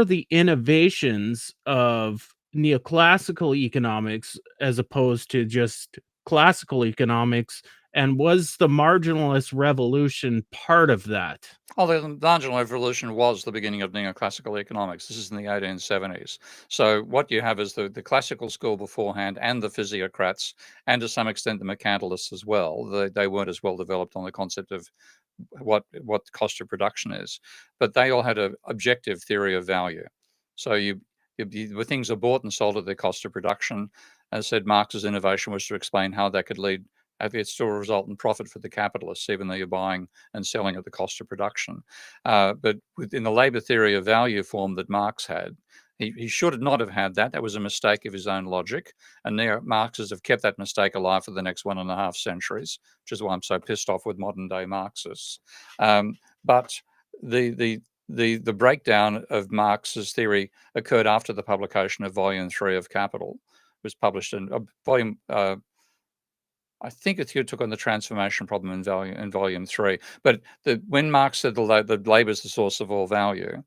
the innovations of neoclassical economics as opposed to just classical economics? And was the marginalist revolution part of that? Oh, the marginal revolution was the beginning of neoclassical economics. This is in the 1870s. So what you have is the classical school beforehand and the physiocrats, and to some extent the mercantilists as well. They weren't as well developed on the concept of what the cost of production is, but they all had an objective theory of value. So the things are bought and sold at their cost of production. As I said, Marx's innovation was to explain how that could lead. It still result in profit for the capitalists, even though you're buying and selling at the cost of production. But within the labor theory of value form that Marx had, he should not have had that. That was a mistake of his own logic. And Marxists have kept that mistake alive for the next 1.5 centuries, which is why I'm so pissed off with modern day Marxists. But the breakdown of Marx's theory occurred after the publication of Volume 3 of Capital. It was published in volume. I think it took on the transformation problem in volume 3. But when Marx said the labor is the source of all value,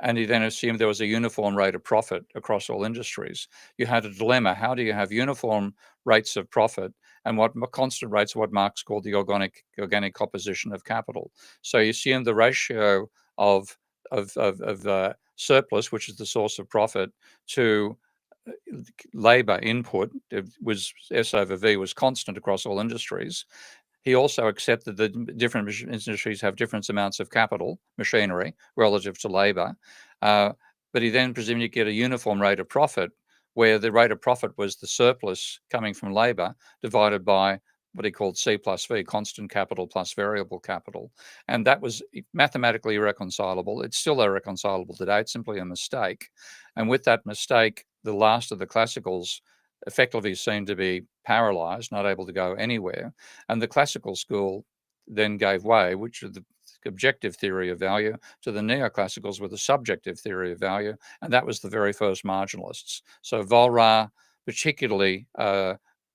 and he then assumed there was a uniform rate of profit across all industries, you had a dilemma. How do you have uniform rates of profit and what constant rates of what Marx called the organic composition of capital? So you assume the ratio of surplus, which is the source of profit, to labor input, it was S over V, was constant across all industries. He also accepted that different industries have different amounts of capital, machinery, relative to labor. but he then presumably get a uniform rate of profit, where the rate of profit was the surplus coming from labour divided by what he called C plus V, constant capital plus variable capital. And that was mathematically irreconcilable. It's still irreconcilable today. It's simply a mistake. And with that mistake, the last of the classicals effectively seemed to be paralysed, not able to go anywhere. And the classical school then gave way, which is the objective theory of value, to the neoclassicals with a subjective theory of value, and that was the very first marginalists. So Volra, particularly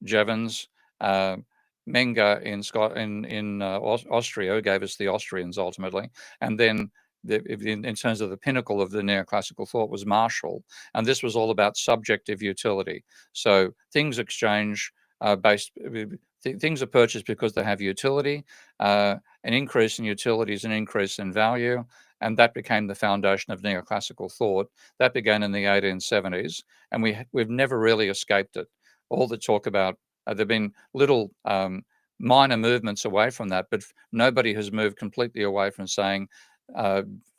Jevons, Menger in Austria, gave us the Austrians ultimately, and then in terms of the pinnacle of the neoclassical thought was Marshall, and this was all about subjective utility. So things exchange things are purchased because they have utility. An increase in utility is an increase in value, and that became the foundation of neoclassical thought. That began in the 1870s, and we've never really escaped it. All the talk about there've been little minor movements away from that, but nobody has moved completely away from saying,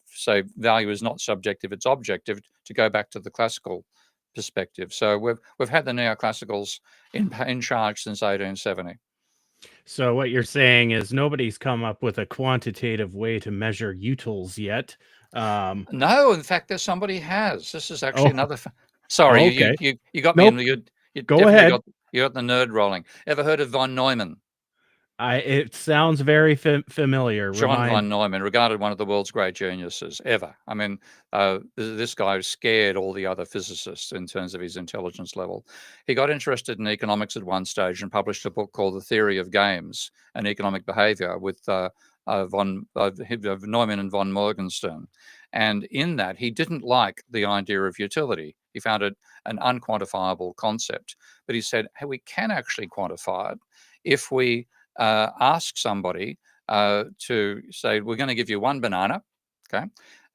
say, value is not subjective; it's objective. To go back to the classical perspective, so we've had the neoclassicals in charge since 1870. So what you're saying is nobody's come up with a quantitative way to measure utils yet. No, in fact, there's somebody has. This is actually another. Sorry, okay. you got Nope. me. You Go definitely ahead. you got the nerd rolling. Ever heard of von Neumann? It sounds very familiar. John von Neumann, regarded one of the world's great geniuses ever. I mean, this guy scared all the other physicists in terms of his intelligence level. He got interested in economics at one stage and published a book called The Theory of Games and Economic Behavior with Neumann and von Morgenstern. And in that, he didn't like the idea of utility. He found it an unquantifiable concept. But he said, hey, we can actually quantify it if we ask somebody to say, we're going to give you one banana, okay,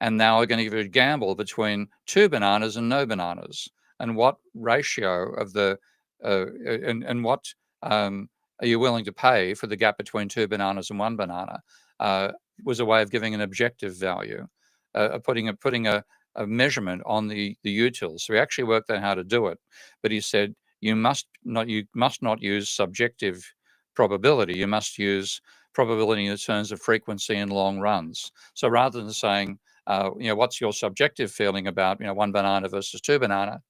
and now we're going to give you a gamble between 2 bananas and no bananas, and what ratio of the and what are you willing to pay for the gap between 2 bananas and 1 banana, was a way of giving an objective value, putting a measurement on the utils. So he actually worked out how to do it, but he said you must not use subjective probability. You must use probability in terms of frequency and long runs. So rather than saying, what's your subjective feeling about 1 banana versus 2 banana,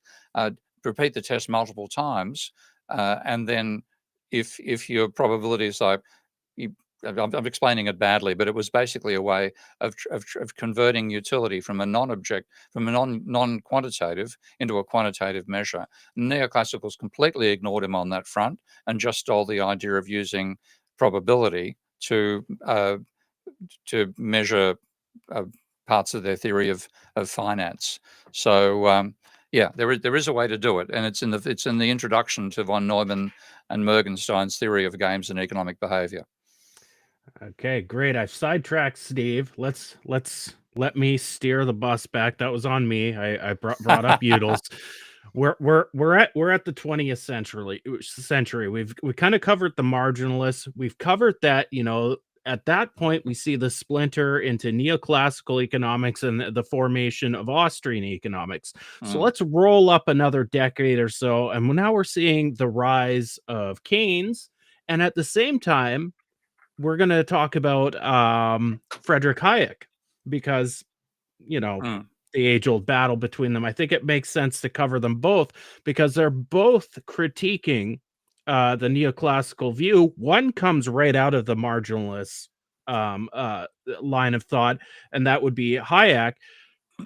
repeat the test multiple times, and then if your probability is like, I'm explaining it badly, but it was basically a way of converting utility from a non-quantitative into a quantitative measure. Neoclassicals completely ignored him on that front and just stole the idea of using probability to measure parts of their theory of finance. So there is a way to do it, and it's in the introduction to von Neumann and Morgenstern's theory of games and economic behavior. Okay, great. I've sidetracked Steve. Let me steer the bus back. That was on me. I brought up utils. We're at the 20th century. We kind of covered the marginalists. We've covered that, at that point we see the splinter into neoclassical economics and the formation of Austrian economics. So let's roll up another decade or so, and now we're seeing the rise of Keynes, and at the same time we're going to talk about Friedrich Hayek, because, the age-old battle between them. I think it makes sense to cover them both because they're both critiquing the neoclassical view. One comes right out of the marginalist line of thought, and that would be Hayek.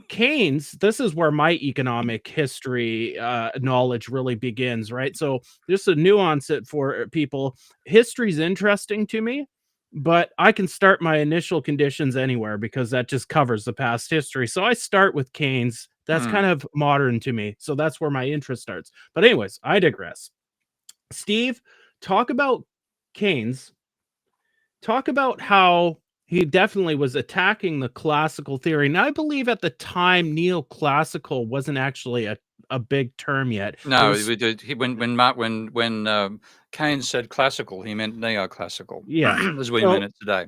Keynes, this is where my economic history knowledge really begins, right? So just to nuance it for people, history's interesting to me, but I can start my initial conditions anywhere because that just covers the past history. So I start with Keynes. That's kind of modern to me. So that's where my interest starts. But anyways, I digress. Steve, talk about Keynes. Talk about how he definitely was attacking the classical theory. And I believe at the time, neoclassical wasn't actually a big term yet. No, when Keynes said classical, he meant neoclassical. Yeah, as we mean it today.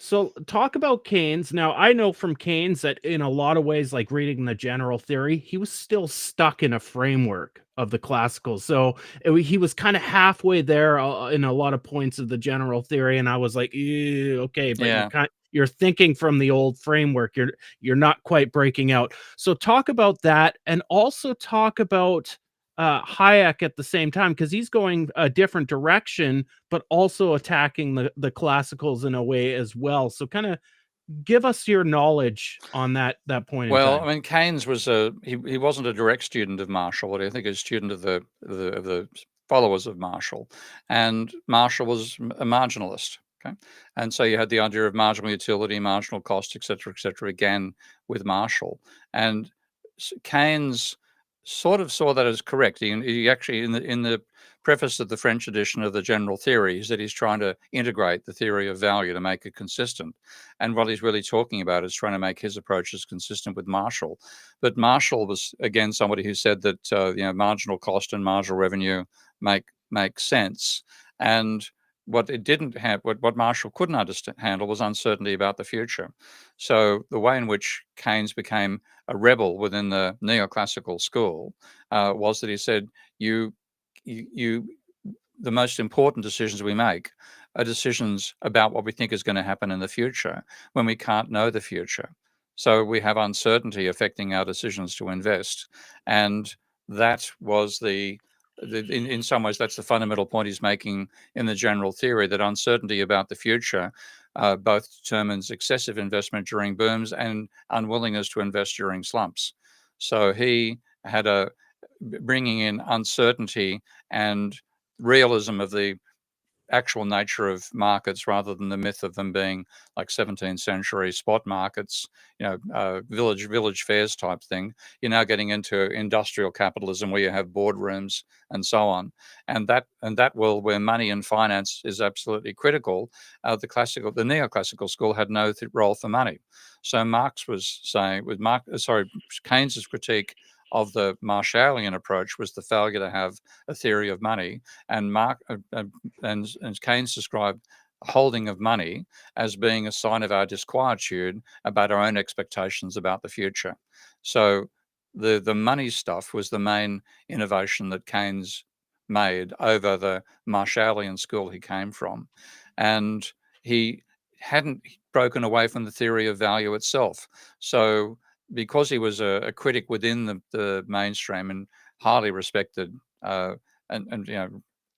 So talk about Keynes. Now, I know from Keynes that in a lot of ways, like reading the general theory, he was still stuck in a framework of the classical. So he was kind of halfway there in a lot of points of the general theory, and I was like, okay, but Yeah. you're thinking from the old framework. You're not quite breaking out. So talk about that, and also talk about Hayek at the same time, because he's going a different direction, but also attacking the classicals in a way as well. So kind of give us your knowledge on that point in Well, time. I mean, Keynes was he wasn't a direct student of Marshall, but I think a student of the followers of Marshall, and Marshall was a marginalist. Okay, and so you had the idea of marginal utility, marginal cost, etc., again with Marshall, and Keynes sort of saw that as correct. He actually in the preface of the French edition of the General Theory, he said he's trying to integrate the theory of value to make it consistent. And what he's really talking about is trying to make his approaches consistent with Marshall. But Marshall was, again, somebody who said that marginal cost and marginal revenue make sense. And what it didn't have, what Marshall couldn't handle was uncertainty about the future. So the way in which Keynes became a rebel within the neoclassical school was that he said, the most important decisions we make are decisions about what we think is going to happen in the future when we can't know the future. So we have uncertainty affecting our decisions to invest. And that was in some ways, that's the fundamental point he's making in the general theory, that uncertainty about the future both determines excessive investment during booms and unwillingness to invest during slumps. So he had bringing in uncertainty and realism of the actual nature of markets rather than the myth of them being like 17th century spot markets, village fairs type thing. You're now getting into industrial capitalism where you have boardrooms and so on, and that world where money and finance is absolutely critical. The neoclassical school had no role for money. So Marx was saying Keynes's critique of the Marshallian approach was the failure to have a theory of money, and Keynes described holding of money as being a sign of our disquietude about our own expectations about the future. So the money stuff was the main innovation that Keynes made over the Marshallian school he came from, and he hadn't broken away from the theory of value itself. So because he was a critic within the mainstream and highly respected and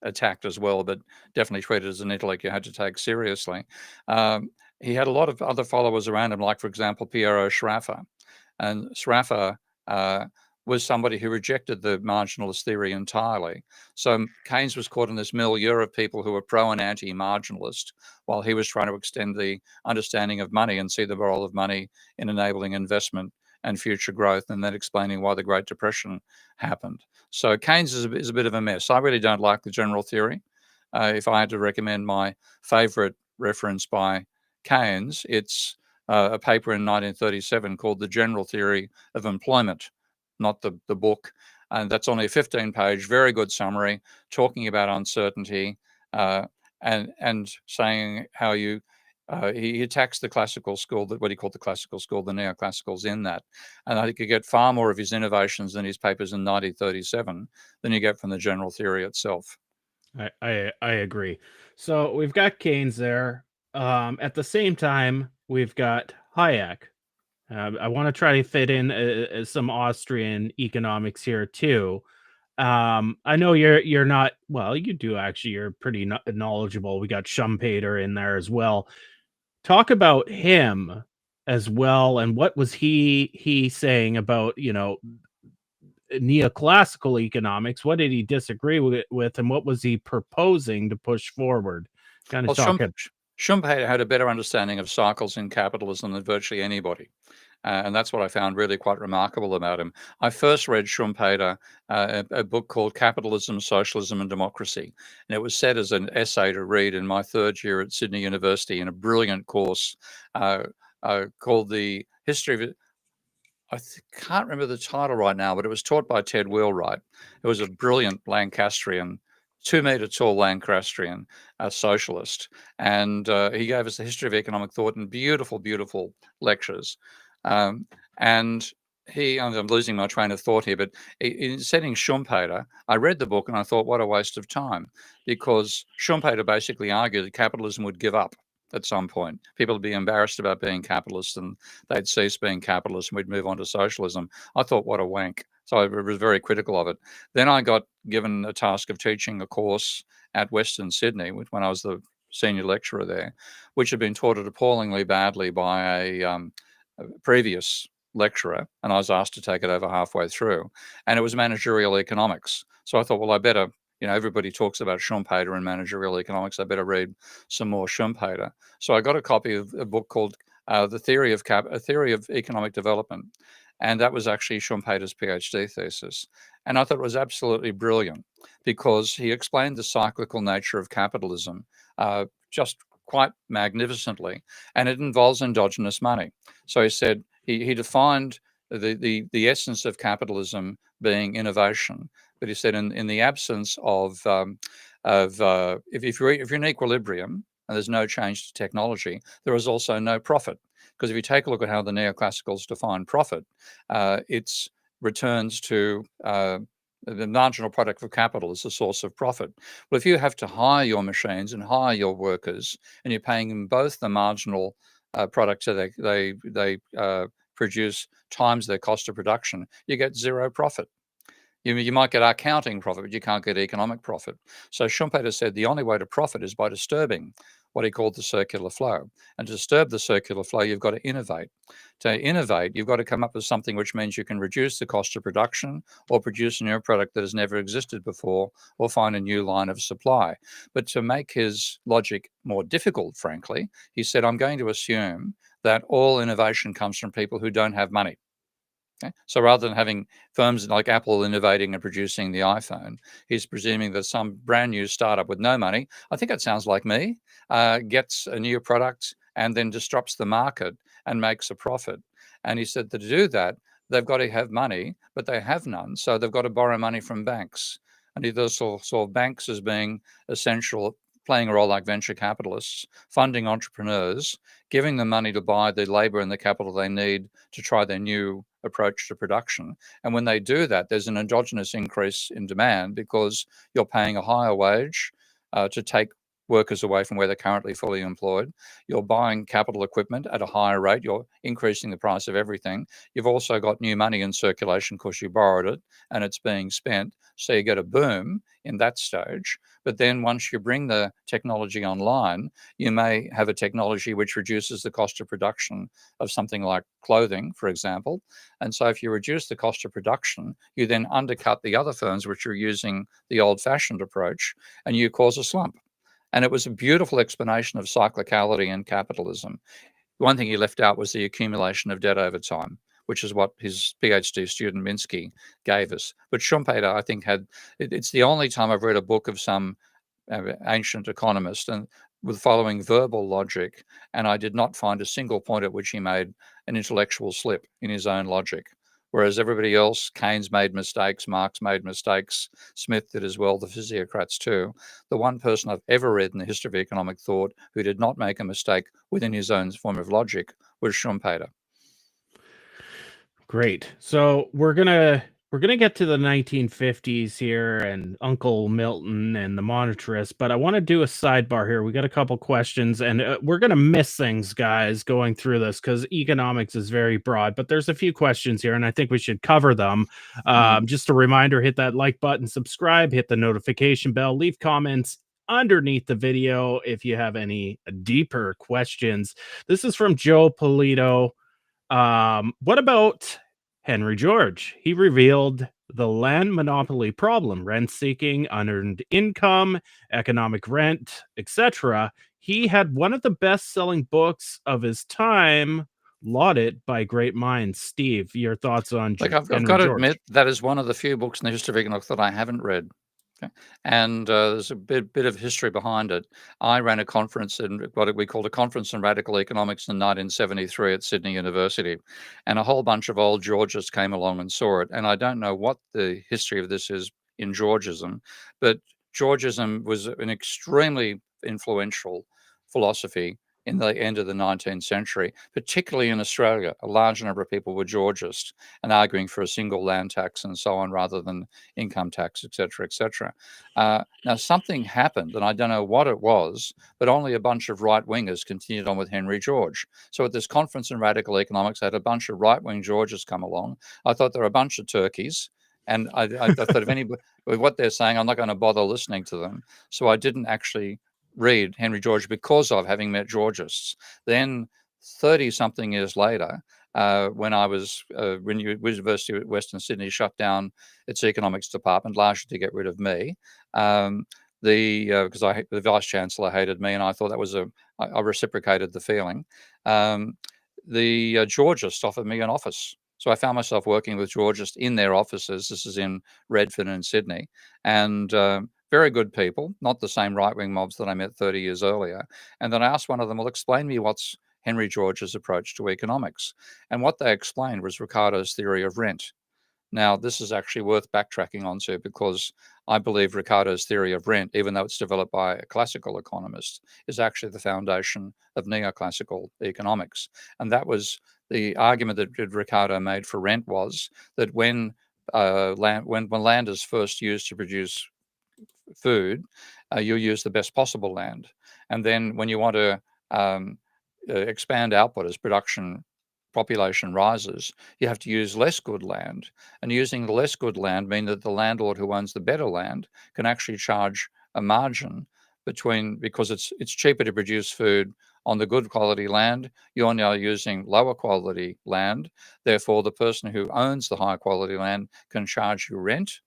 attacked as well, but definitely treated as an intellect you had to take seriously. He had a lot of other followers around him, like, for example, Piero Sraffa. And Sraffa was somebody who rejected the marginalist theory entirely. So Keynes was caught in this milieu of people who were pro and anti-marginalist, while he was trying to extend the understanding of money and see the role of money in enabling investment and future growth, and then explaining why the Great Depression happened. So Keynes is a bit of a mess. I really don't like the general theory. If I had to recommend my favorite reference by Keynes, it's a paper in 1937 called The General Theory of Employment, not the book. And that's only a 15-page, very good summary, talking about uncertainty and saying how he attacks the classical school, what he called the classical school, the neoclassicals in that. And I think you get far more of his innovations in his papers in 1937 than you get from the general theory itself. I agree. So we've got Keynes there. At the same time, we've got Hayek. I want to try to fit in some Austrian economics here too. I know you're not, well, you do actually. You're pretty knowledgeable. We got Schumpeter in there as well. Talk about him as well, and what was he saying about neoclassical economics? What did he disagree with, and what was he proposing to push forward? Kind of Well, talking. Schumpeter had a better understanding of cycles in capitalism than virtually anybody. And that's what I found really quite remarkable about him. I first read Schumpeter, a book called Capitalism, Socialism and Democracy. And it was set as an essay to read in my third year at Sydney University in a brilliant course called The History of... can't remember the title right now, but it was taught by Ted Wheelwright. It was a brilliant Lancastrian 2-meter tall Lancastrian socialist. And he gave us the history of economic thought in beautiful, beautiful lectures. And I'm losing my train of thought here, but in setting Schumpeter, I read the book and I thought, what a waste of time, because Schumpeter basically argued that capitalism would give up at some point. People would be embarrassed about being capitalists and they'd cease being capitalists and we'd move on to socialism. I thought, what a wank. So I was very critical of it. Then I got given a task of teaching a course at Western Sydney, when I was the senior lecturer there, which had been taught it appallingly badly by a previous lecturer, and I was asked to take it over halfway through, and it was managerial economics. So I thought, well, I better, everybody talks about Schumpeter and managerial economics, I better read some more Schumpeter. So I got a copy of a book called A Theory of Economic Development, and that was actually Schumpeter's PhD thesis. And I thought it was absolutely brilliant because he explained the cyclical nature of capitalism just quite magnificently, and it involves endogenous money. So he said, he defined the essence of capitalism being innovation, but he said in the absence of if you're in equilibrium and there's no change to technology, there is also no profit. Because if you take a look at how the neoclassicals define profit, it's returns to the marginal product of capital is the source of profit. Well, if you have to hire your machines and hire your workers, and you're paying them both the marginal product so they produce times their cost of production, you get zero profit. You might get accounting profit, but you can't get economic profit. So Schumpeter said the only way to profit is by disturbing what he called the circular flow. And to disturb the circular flow, you've got to innovate. To innovate, you've got to come up with something which means you can reduce the cost of production or produce a new product that has never existed before or find a new line of supply. But to make his logic more difficult, frankly, he said, I'm going to assume that all innovation comes from people who don't have money. Okay? So rather than having firms like Apple innovating and producing the iPhone, he's presuming that some brand new startup with no money, I think it sounds like me, gets a new product and then disrupts the market and makes a profit. And he said that to do that, they've got to have money, but they have none. So they've got to borrow money from banks. And he also saw banks as being essential, playing a role like venture capitalists, funding entrepreneurs, giving them money to buy the labor and the capital they need to try their new approach to production. And when they do that, there's an endogenous increase in demand because you're paying a higher wage to take workers away from where they're currently fully employed. You're buying capital equipment at a higher rate. You're increasing the price of everything. You've also got new money in circulation because you borrowed it and it's being spent. So you get a boom in that stage. But then once you bring the technology online, you may have a technology which reduces the cost of production of something like clothing, for example. And so if you reduce the cost of production, you then undercut the other firms which are using the old-fashioned approach, and you cause a slump. And it was a beautiful explanation of cyclicality and capitalism. One thing he left out was the accumulation of debt over time, which is what his PhD student Minsky gave us. But Schumpeter, I think, it's the only time I've read a book of some ancient economist and with following verbal logic, and I did not find a single point at which he made an intellectual slip in his own logic. Whereas everybody else, Keynes made mistakes, Marx made mistakes, Smith did as well, the physiocrats too. The one person I've ever read in the history of economic thought who did not make a mistake within his own form of logic was Schumpeter. Great. So we're gonna get to the 1950s here and Uncle Milton and the monetarists, but I want to do a sidebar here. We got a couple questions, and we're gonna miss things, guys, going through this because economics is very broad. But there's a few questions here, and I think we should cover them. Just a reminder: hit that like button, subscribe, hit the notification bell, leave comments underneath the video if you have any deeper questions. This is from Joe Polito. What about Henry George? He revealed the land monopoly problem, rent seeking, unearned income, economic rent, etc. He had one of the best selling books of his time, lauded by great minds. Steve, your thoughts on I've Henry got to George? admit, that is one of the few books in the history of economics that I haven't read. Okay. And there's a bit of history behind it. I ran a conference in what we called a conference on radical economics in 1973 at Sydney University, and a whole bunch of old Georgists came along and saw it. And I don't know what the history of this is in Georgism, but Georgism was an extremely influential philosophy in the end of the 19th century, particularly in Australia. A large number of people were Georgists and arguing for a single land tax and so on rather than income tax, etc., etc. Now, something happened, and I don't know what it was, but only a bunch of right-wingers continued on with Henry George. So at this conference in radical economics, I had a bunch of right-wing Georges come along. I thought there were a bunch of turkeys, and I thought if anybody, with what they're saying, I'm not going to bother listening to them. So I didn't actually read Henry George because of having met Georgists. Then 30-something years later, when University of Western Sydney shut down its economics department, largely to get rid of me, because the Vice Chancellor hated me, and I thought that was I reciprocated the feeling. The Georgists offered me an office. So I found myself working with Georgists in their offices. This is in Redfern and Sydney. And very good people, not the same right-wing mobs that I met 30 years earlier. And then I asked one of them, well, explain me what's Henry George's approach to economics. And what they explained was Ricardo's theory of rent. Now, this is actually worth backtracking onto because I believe Ricardo's theory of rent, even though it's developed by a classical economist, is actually the foundation of neoclassical economics. And that was the argument that Ricardo made for rent was that when land is first used to produce food, you use the best possible land. And then when you want to expand output as population rises, you have to use less good land. And using the less good land means that the landlord who owns the better land can actually charge a margin because it's cheaper to produce food on the good quality land. You're now using lower quality land. Therefore, the person who owns the higher quality land can charge you rent.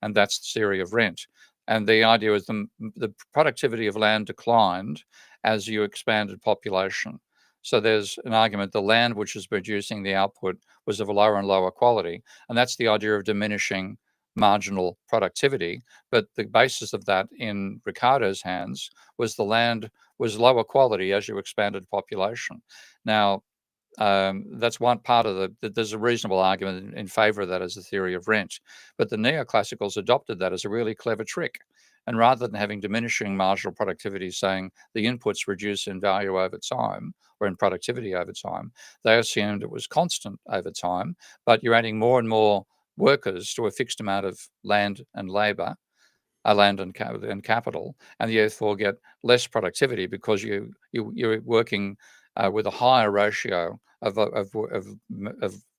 And that's the theory of rent. And the idea is the productivity of land declined as you expanded population. So there's an argument the land which is producing the output was of a lower and lower quality. And that's the idea of diminishing marginal productivity. But the basis of that in Ricardo's hands was the land was lower quality as you expanded population. Now, that's one part of there's a reasonable argument in favor of that as a theory of rent. But the neoclassicals adopted that as a really clever trick. And rather than having diminishing marginal productivity, saying the inputs reduce in value over time or in productivity over time, they assumed it was constant over time, but you're adding more and more workers to a fixed amount of land and labor, land and capital, and you therefore get less productivity because you're working with a higher ratio of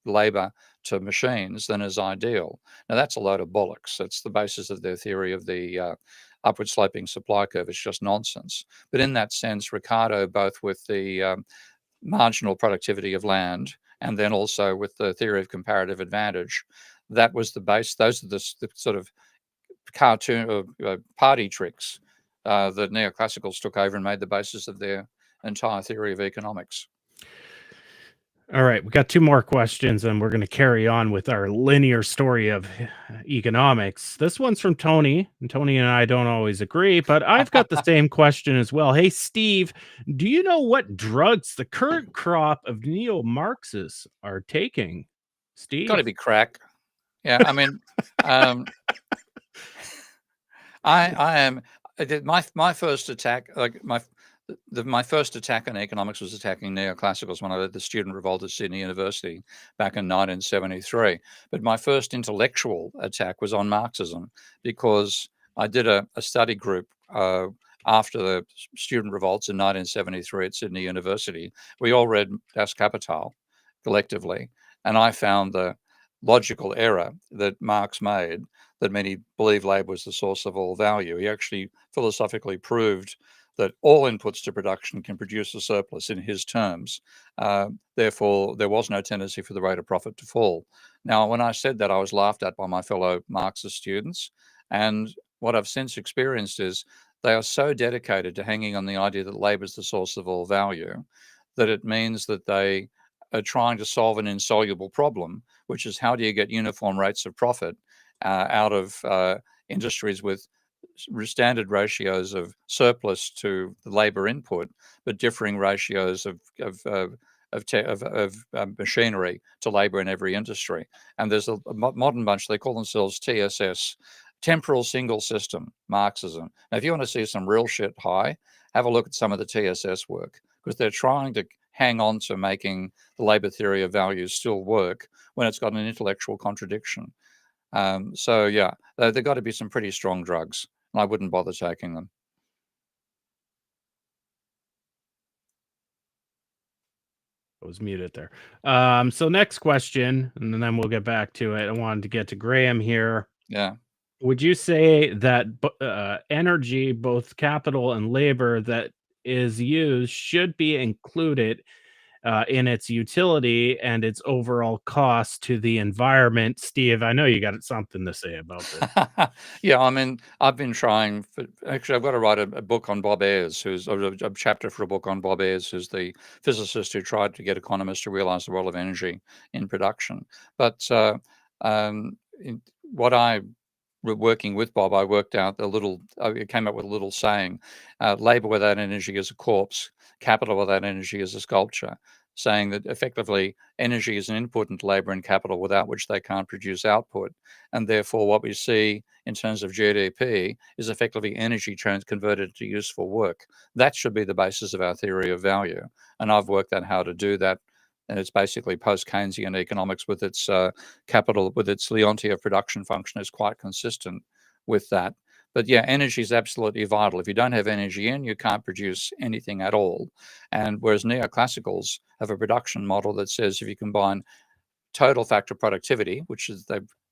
labor to machines than is ideal. Now that's a load of bollocks. It's the basis of their theory of the upward sloping supply curve. It's just nonsense. But in that sense, Ricardo, both with the marginal productivity of land and then also with the theory of comparative advantage, that was the base. Those are the sort of cartoon party tricks that neoclassicals took over and made the basis of their entire theory of economics. All right, we got two more questions, and we're going to carry on with our linear story of economics. This one's from Tony, and Tony and I don't always agree, but I've got the same question as well. Hey, Steve, do you know what drugs the current crop of neo-Marxists are taking? Steve? Got to be crack. Yeah, I mean, I am my first attack, my first attack on economics was attacking neoclassicals when I led the student revolt at Sydney University back in 1973. But my first intellectual attack was on Marxism because I did a study group after the student revolts in 1973 at Sydney University. We all read Das Kapital collectively, and I found the logical error that Marx made, that many believe labor was the source of all value. He actually philosophically proved that all inputs to production can produce a surplus in his terms. Therefore, there was no tendency for the rate of profit to fall. Now, when I said that, I was laughed at by my fellow Marxist students. And what I've since experienced is they are so dedicated to hanging on the idea that labor is the source of all value that it means that they are trying to solve an insoluble problem, which is how do you get uniform rates of profit out of industries with standard ratios of surplus to the labor input, but differing ratios of machinery to labor in every industry. And there's a modern bunch, they call themselves TSS, temporal single system Marxism. Now, if you want to see some real shit high, have a look at some of the TSS work, because they're trying to hang on to making the labor theory of values still work when it's got an intellectual contradiction. So yeah, they've got to be some pretty strong drugs, and I wouldn't bother taking them. I was muted there. So next question, and then we'll get back to it. I wanted to get to Graham here. Yeah. Would you say that energy, both capital and labor, that is used should be included in its utility and its overall cost to the environment? Steve, I know you got something to say about this. Yeah, I mean, I've been trying. Actually, I've got to write a book on Bob Ayres, who's a chapter for a book on Bob Ayres, who's the physicist who tried to get economists to realize the role of energy in production. But what I working with Bob, I worked out I came up with a little saying: labor without energy is a corpse, capital without energy is a sculpture. Saying that effectively energy is an input into labor and capital without which they can't produce output. And therefore, what we see in terms of GDP is effectively energy converted to useful work. That should be the basis of our theory of value. And I've worked out how to do that. And it's basically post-Keynesian economics with its capital, with its Leontief production function is quite consistent with that. But yeah, energy is absolutely vital. If you don't have energy in, you can't produce anything at all. And whereas neoclassicals have a production model that says if you combine total factor productivity, which is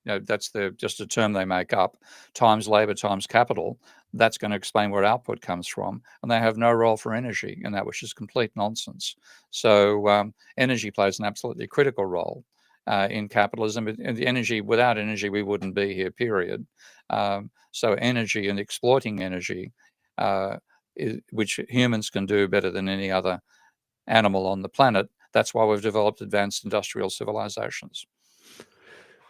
that's just a term they make up, times labor times capital, that's going to explain where output comes from. And they have no role for energy in that, which is complete nonsense. So energy plays an absolutely critical role in capitalism. And the energy, without energy, we wouldn't be here, period. So energy and exploiting energy, which humans can do better than any other animal on the planet. That's why we've developed advanced industrial civilizations.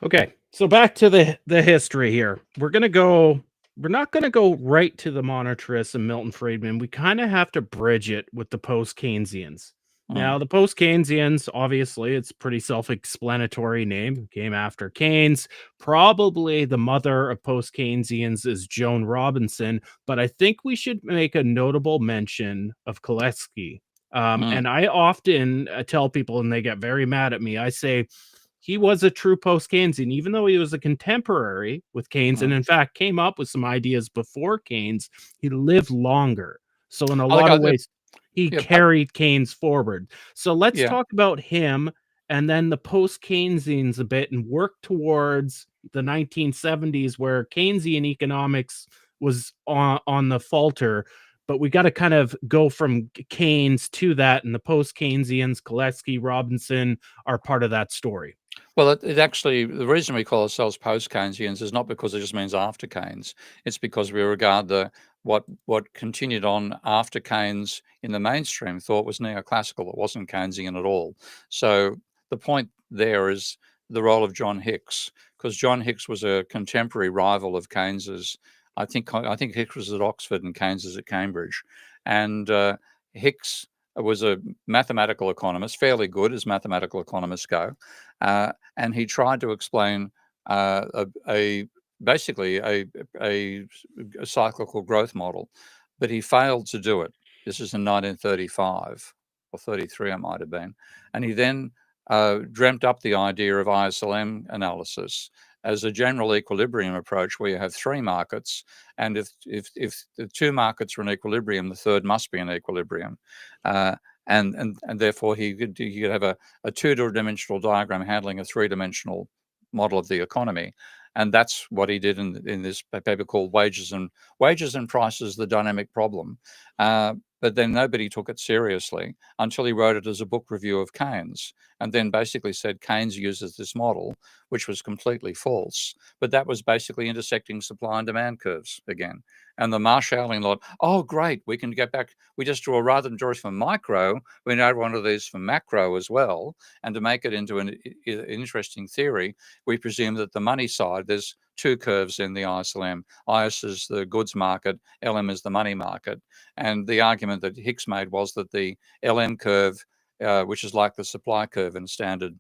Okay, so back to the history here. We're not gonna go right to the monetarists and Milton Friedman. We kind of have to bridge it with the post-Keynesians. Now, the post-Keynesians, obviously, it's pretty self-explanatory name, came after Keynes. Probably the mother of post-Keynesians is Joan Robinson, but I think we should make a notable mention of Kolesky. And I often tell people, and they get very mad at me, I say, he was a true post-Keynesian, even though he was a contemporary with Keynes, and in fact came up with some ideas before Keynes. He lived longer, so in a lot of ways, he carried Keynes forward. So let's talk about him and then the post-Keynesians a bit, and work towards the 1970s, where Keynesian economics was on the falter. But we got to kind of go from Keynes to that, and the post-Keynesians, Kolesky, Robinson, are part of that story. Well, it actually, the reason we call ourselves post-Keynesians is not because it just means after Keynes. It's because we regard what continued on after Keynes in the mainstream thought was neoclassical. It wasn't Keynesian at all. So the point there is the role of John Hicks, because John Hicks was a contemporary rival of Keynes's. I think Hicks was at Oxford and Keynes is at Cambridge, and Hicks was a mathematical economist, fairly good as mathematical economists go, and he tried to explain basically a cyclical growth model, but he failed to do it. This is in 1935 or 33, it might have been, and he then dreamt up the idea of ISLM analysis as a general equilibrium approach, where you have three markets, and if the two markets are in equilibrium, the third must be in equilibrium, and therefore he could have a two-dimensional diagram handling a three-dimensional model of the economy, and that's what he did in this paper called Wages and Prices: The Dynamic Problem. But then nobody took it seriously until he wrote it as a book review of Keynes, and then basically said Keynes uses this model, which was completely false. But that was basically intersecting supply and demand curves again. And the Marshalling thought, oh, great, we can get back. We just draw, rather than draw it from micro, we now one of these from macro as well. And to make it into an interesting theory, we presume that the money side, there's two curves in the ISLM. IS is the goods market, LM is the money market. And the argument that Hicks made was that the LM curve, which is like the supply curve in standard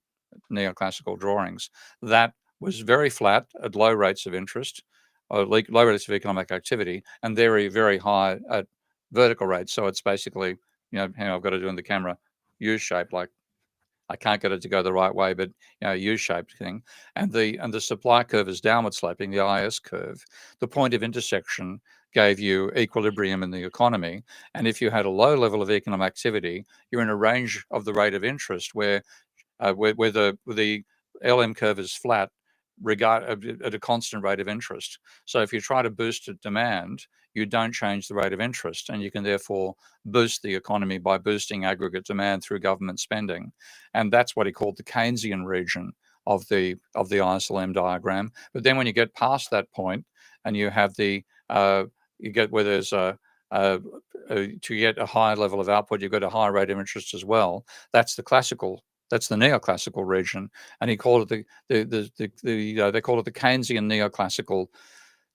neoclassical drawings, that was very flat at low rates of interest, or low relative economic activity, and very, very high at vertical rates. So it's basically, hang on, I've got to do in the camera, U-shaped, like I can't get it to go the right way, but U-shaped thing. And the supply curve is downward sloping, the IS curve. The point of intersection gave you equilibrium in the economy. And if you had a low level of economic activity, you're in a range of the rate of interest where the LM curve is flat at a constant rate of interest. So if you try to boost demand, you don't change the rate of interest, and you can therefore boost the economy by boosting aggregate demand through government spending. And that's what he called the Keynesian region of the ISLM diagram. But then when you get past that point and you have you get where there's to get a higher level of output, you've got a higher rate of interest as well. That's the neoclassical region, and he called it they call it the Keynesian neoclassical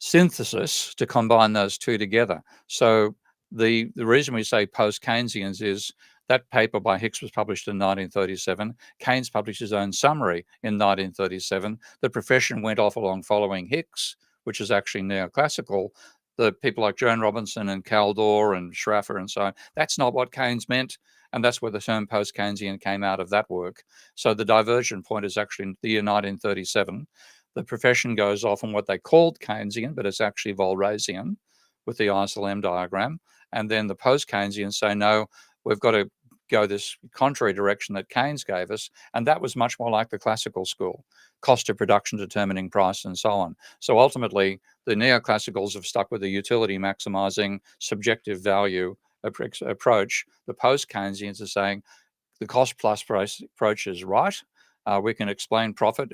synthesis to combine those two together. So the reason we say post-Keynesians is that paper by Hicks was published in 1937. Keynes published his own summary in 1937. The profession went off along following Hicks, which is actually neoclassical. The people like Joan Robinson and Kaldor and Schaffer and so on, that's not what Keynes meant. And that's where the term post-Keynesian came out of that work. So the divergent point is actually in the year 1937. The profession goes off on what they called Keynesian, but it's actually Walrasian with the ISLM diagram. And then the post-Keynesians say, no, we've got to go this contrary direction that Keynes gave us. And that was much more like the classical school, cost of production determining price and so on. So ultimately, the neoclassicals have stuck with the utility maximizing subjective value approach. The post-Keynesians are saying the cost plus price approach is right. We can explain profit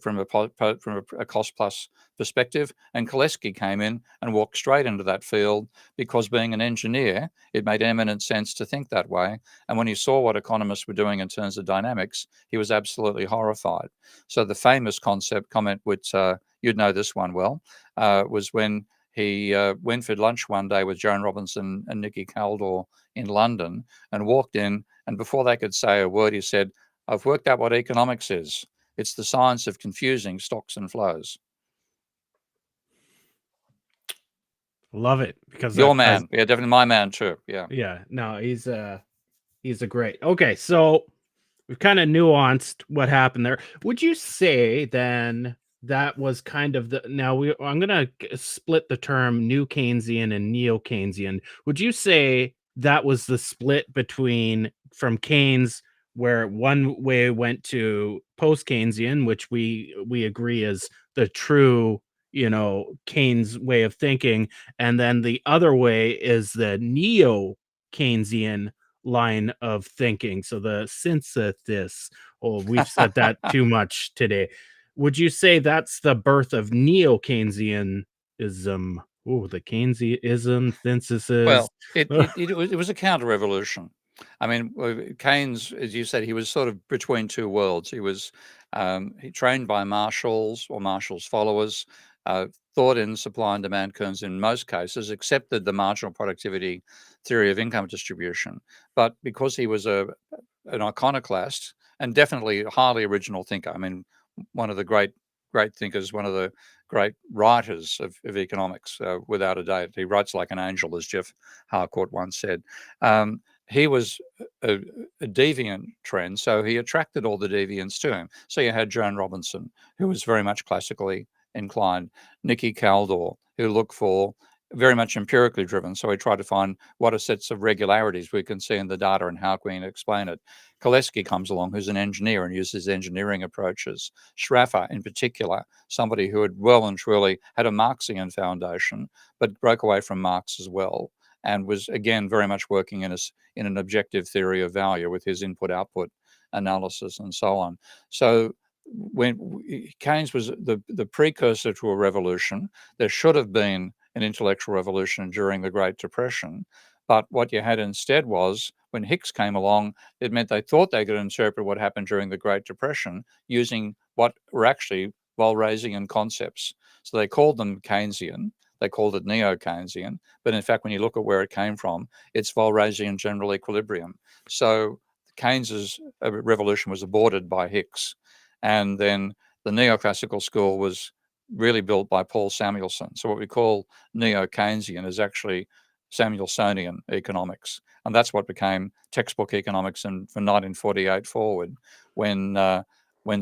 from a cost plus perspective. And Koleski came in and walked straight into that field because, being an engineer, it made eminent sense to think that way. And when he saw what economists were doing in terms of dynamics, he was absolutely horrified. So the famous comment, which you'd know this one well, was when he went for lunch one day with Joan Robinson and Nicky Kaldor in London and walked in, and before they could say a word, he said, "I've worked out what economics is. It's the science of confusing stocks and flows." Love it, because Your man. Yeah, definitely my man too. Yeah. Yeah, no, he's a great. Okay, so we've kind of nuanced what happened there. Would you say then that was kind of I'm going to split the term new Keynesian and neo Keynesian. Would you say that was the split from Keynes, where one way went to post Keynesian, which we agree is the true, Keynes way of thinking, and then the other way is the neo Keynesian line of thinking? So the synthesis. Oh, we've said that too much today. Would you say that's the birth of neo-Keynesianism? Oh, the Keynesianism synthesis. Well, it was a counter-revolution. I mean, Keynes, as you said, he was sort of between two worlds. He was trained by Marshall's followers, thought in supply and demand terms in most cases, accepted the marginal productivity theory of income distribution. But because he was an iconoclast and definitely a highly original thinker, I mean, one of the great thinkers, one of the great writers of economics, without a doubt. He writes like an angel, as Jeff Harcourt once said. He was a deviant trend, so he attracted all the deviants to him. So you had Joan Robinson, who was very much classically inclined, Nicky Kaldor, who looked for very much empirically driven. So he tried to find what are sets of regularities we can see in the data and how can we explain it. Koleski comes along, who's an engineer and uses engineering approaches. Schaffer, in particular, somebody who had well and truly had a Marxian foundation, but broke away from Marx as well, and was again very much working in an objective theory of value with his input-output analysis and so on. So when Keynes was the precursor to a revolution, there should have been an intellectual revolution during the Great Depression. But what you had instead was, when Hicks came along, it meant they thought they could interpret what happened during the Great Depression using what were actually Walrasian concepts. So they called them Keynesian, they called it neo-Keynesian, but in fact, when you look at where it came from, it's Walrasian general equilibrium. So Keynes's revolution was aborted by Hicks, and then the neoclassical school was really built by Paul Samuelson. So what we call neo-Keynesian is actually Samuelsonian economics, and that's what became textbook economics from 1948 forward, when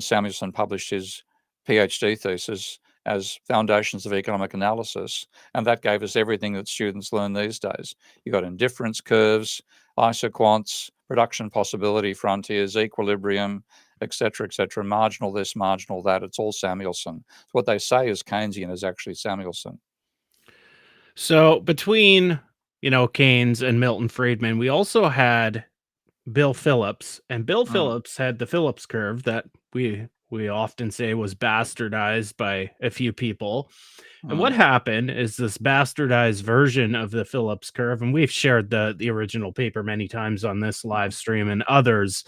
Samuelson published his PhD thesis as Foundations of Economic Analysis, and that gave us everything that students learn these days. You got indifference curves, isoquants, production possibility frontiers, equilibrium, etc., marginal this, marginal that. It's all Samuelson. So what they say is Keynesian is actually Samuelson. So between, Keynes and Milton Friedman, we also had Bill Phillips, and Bill Phillips had the Phillips curve that we often say was bastardized by a few people. And what happened is this bastardized version of the Phillips curve, and we've shared the original paper many times on this live stream and others,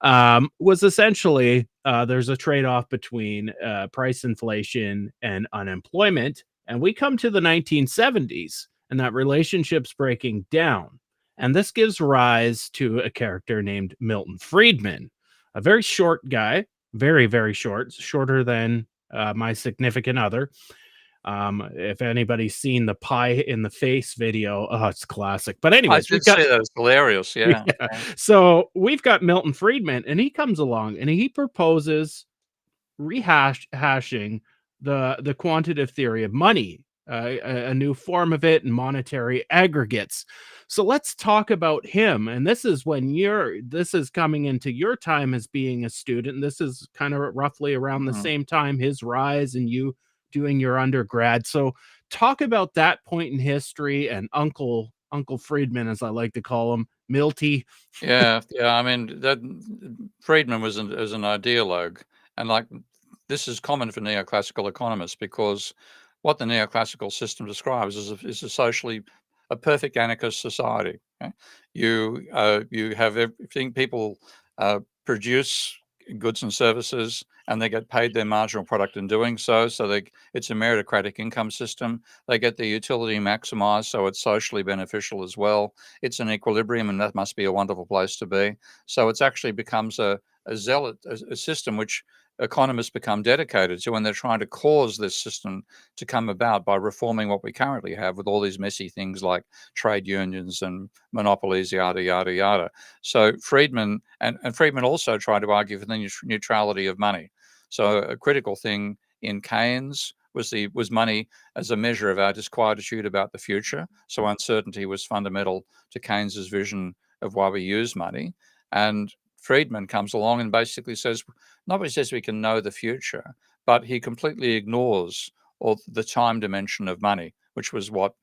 was essentially there's a trade-off between price inflation and unemployment. And we come to the 1970s, and that relationship's breaking down. And this gives rise to a character named Milton Friedman, a very short guy, very, very short, shorter than my significant other. If anybody's seen the pie in the face video, oh, it's classic. But I anyways, did see that. It's hilarious. Yeah. So we've got Milton Friedman, and he comes along and he proposes rehashing the quantitative theory of money, a new form of it, and monetary aggregates. So let's talk about him. And this is this is coming into your time as being a student. This is kind of roughly around the same time his rise and you doing your undergrad. So talk about that point in history and Uncle Friedman, as I like to call him, Milty. Yeah. I mean, that Friedman was an ideologue, and like this is common for neoclassical economists, because what the neoclassical system describes is a perfect anarchist society. Okay? You have everything. People produce goods and services, and they get paid their marginal product in doing so. So it's a meritocratic income system. They get their utility maximized, so it's socially beneficial as well. It's an equilibrium, and that must be a wonderful place to be. So it's actually becomes a system which economists become dedicated to, and they're trying to cause this system to come about by reforming what we currently have with all these messy things like trade unions and monopolies, yada, yada, yada. So Friedman and Friedman also tried to argue for the neutrality of money. So a critical thing in Keynes was money as a measure of our disquietude about the future. So uncertainty was fundamental to Keynes's vision of why we use money. And Friedman comes along and basically says, nobody says we can know the future, but he completely ignores the time dimension of money, which was what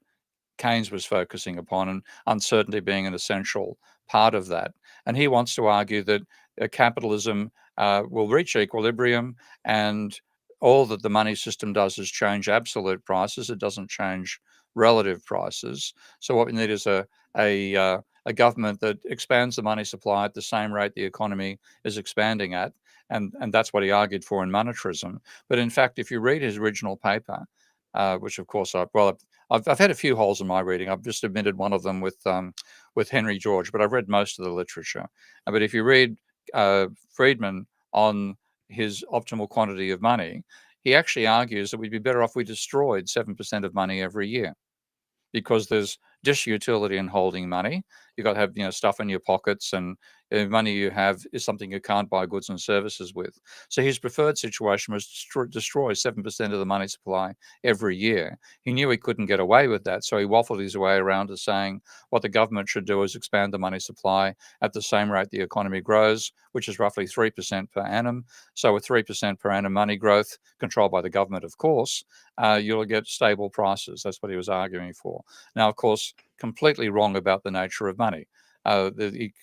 Keynes was focusing upon, and uncertainty being an essential part of that. And he wants to argue that capitalism will reach equilibrium, and all that the money system does is change absolute prices. It doesn't change relative prices. So what we need is a government that expands the money supply at the same rate the economy is expanding at. And that's what he argued for in monetarism. But in fact, if you read his original paper, which of course I've had a few holes in my reading. I've just admitted one of them with Henry George, but I've read most of the literature. But if you read Friedman on his optimal quantity of money, he actually argues that we'd be better off we destroyed 7% of money every year, because there's disutility in holding money. You've got to have stuff in your pockets, and money you have is something you can't buy goods and services with. So his preferred situation was to destroy 7% of the money supply every year. He knew he couldn't get away with that, so he waffled his way around to saying what the government should do is expand the money supply at the same rate the economy grows, which is roughly 3% per annum. So with 3% per annum money growth, controlled by the government, of course, you'll get stable prices. That's what he was arguing for. Now, of course, completely wrong about the nature of money.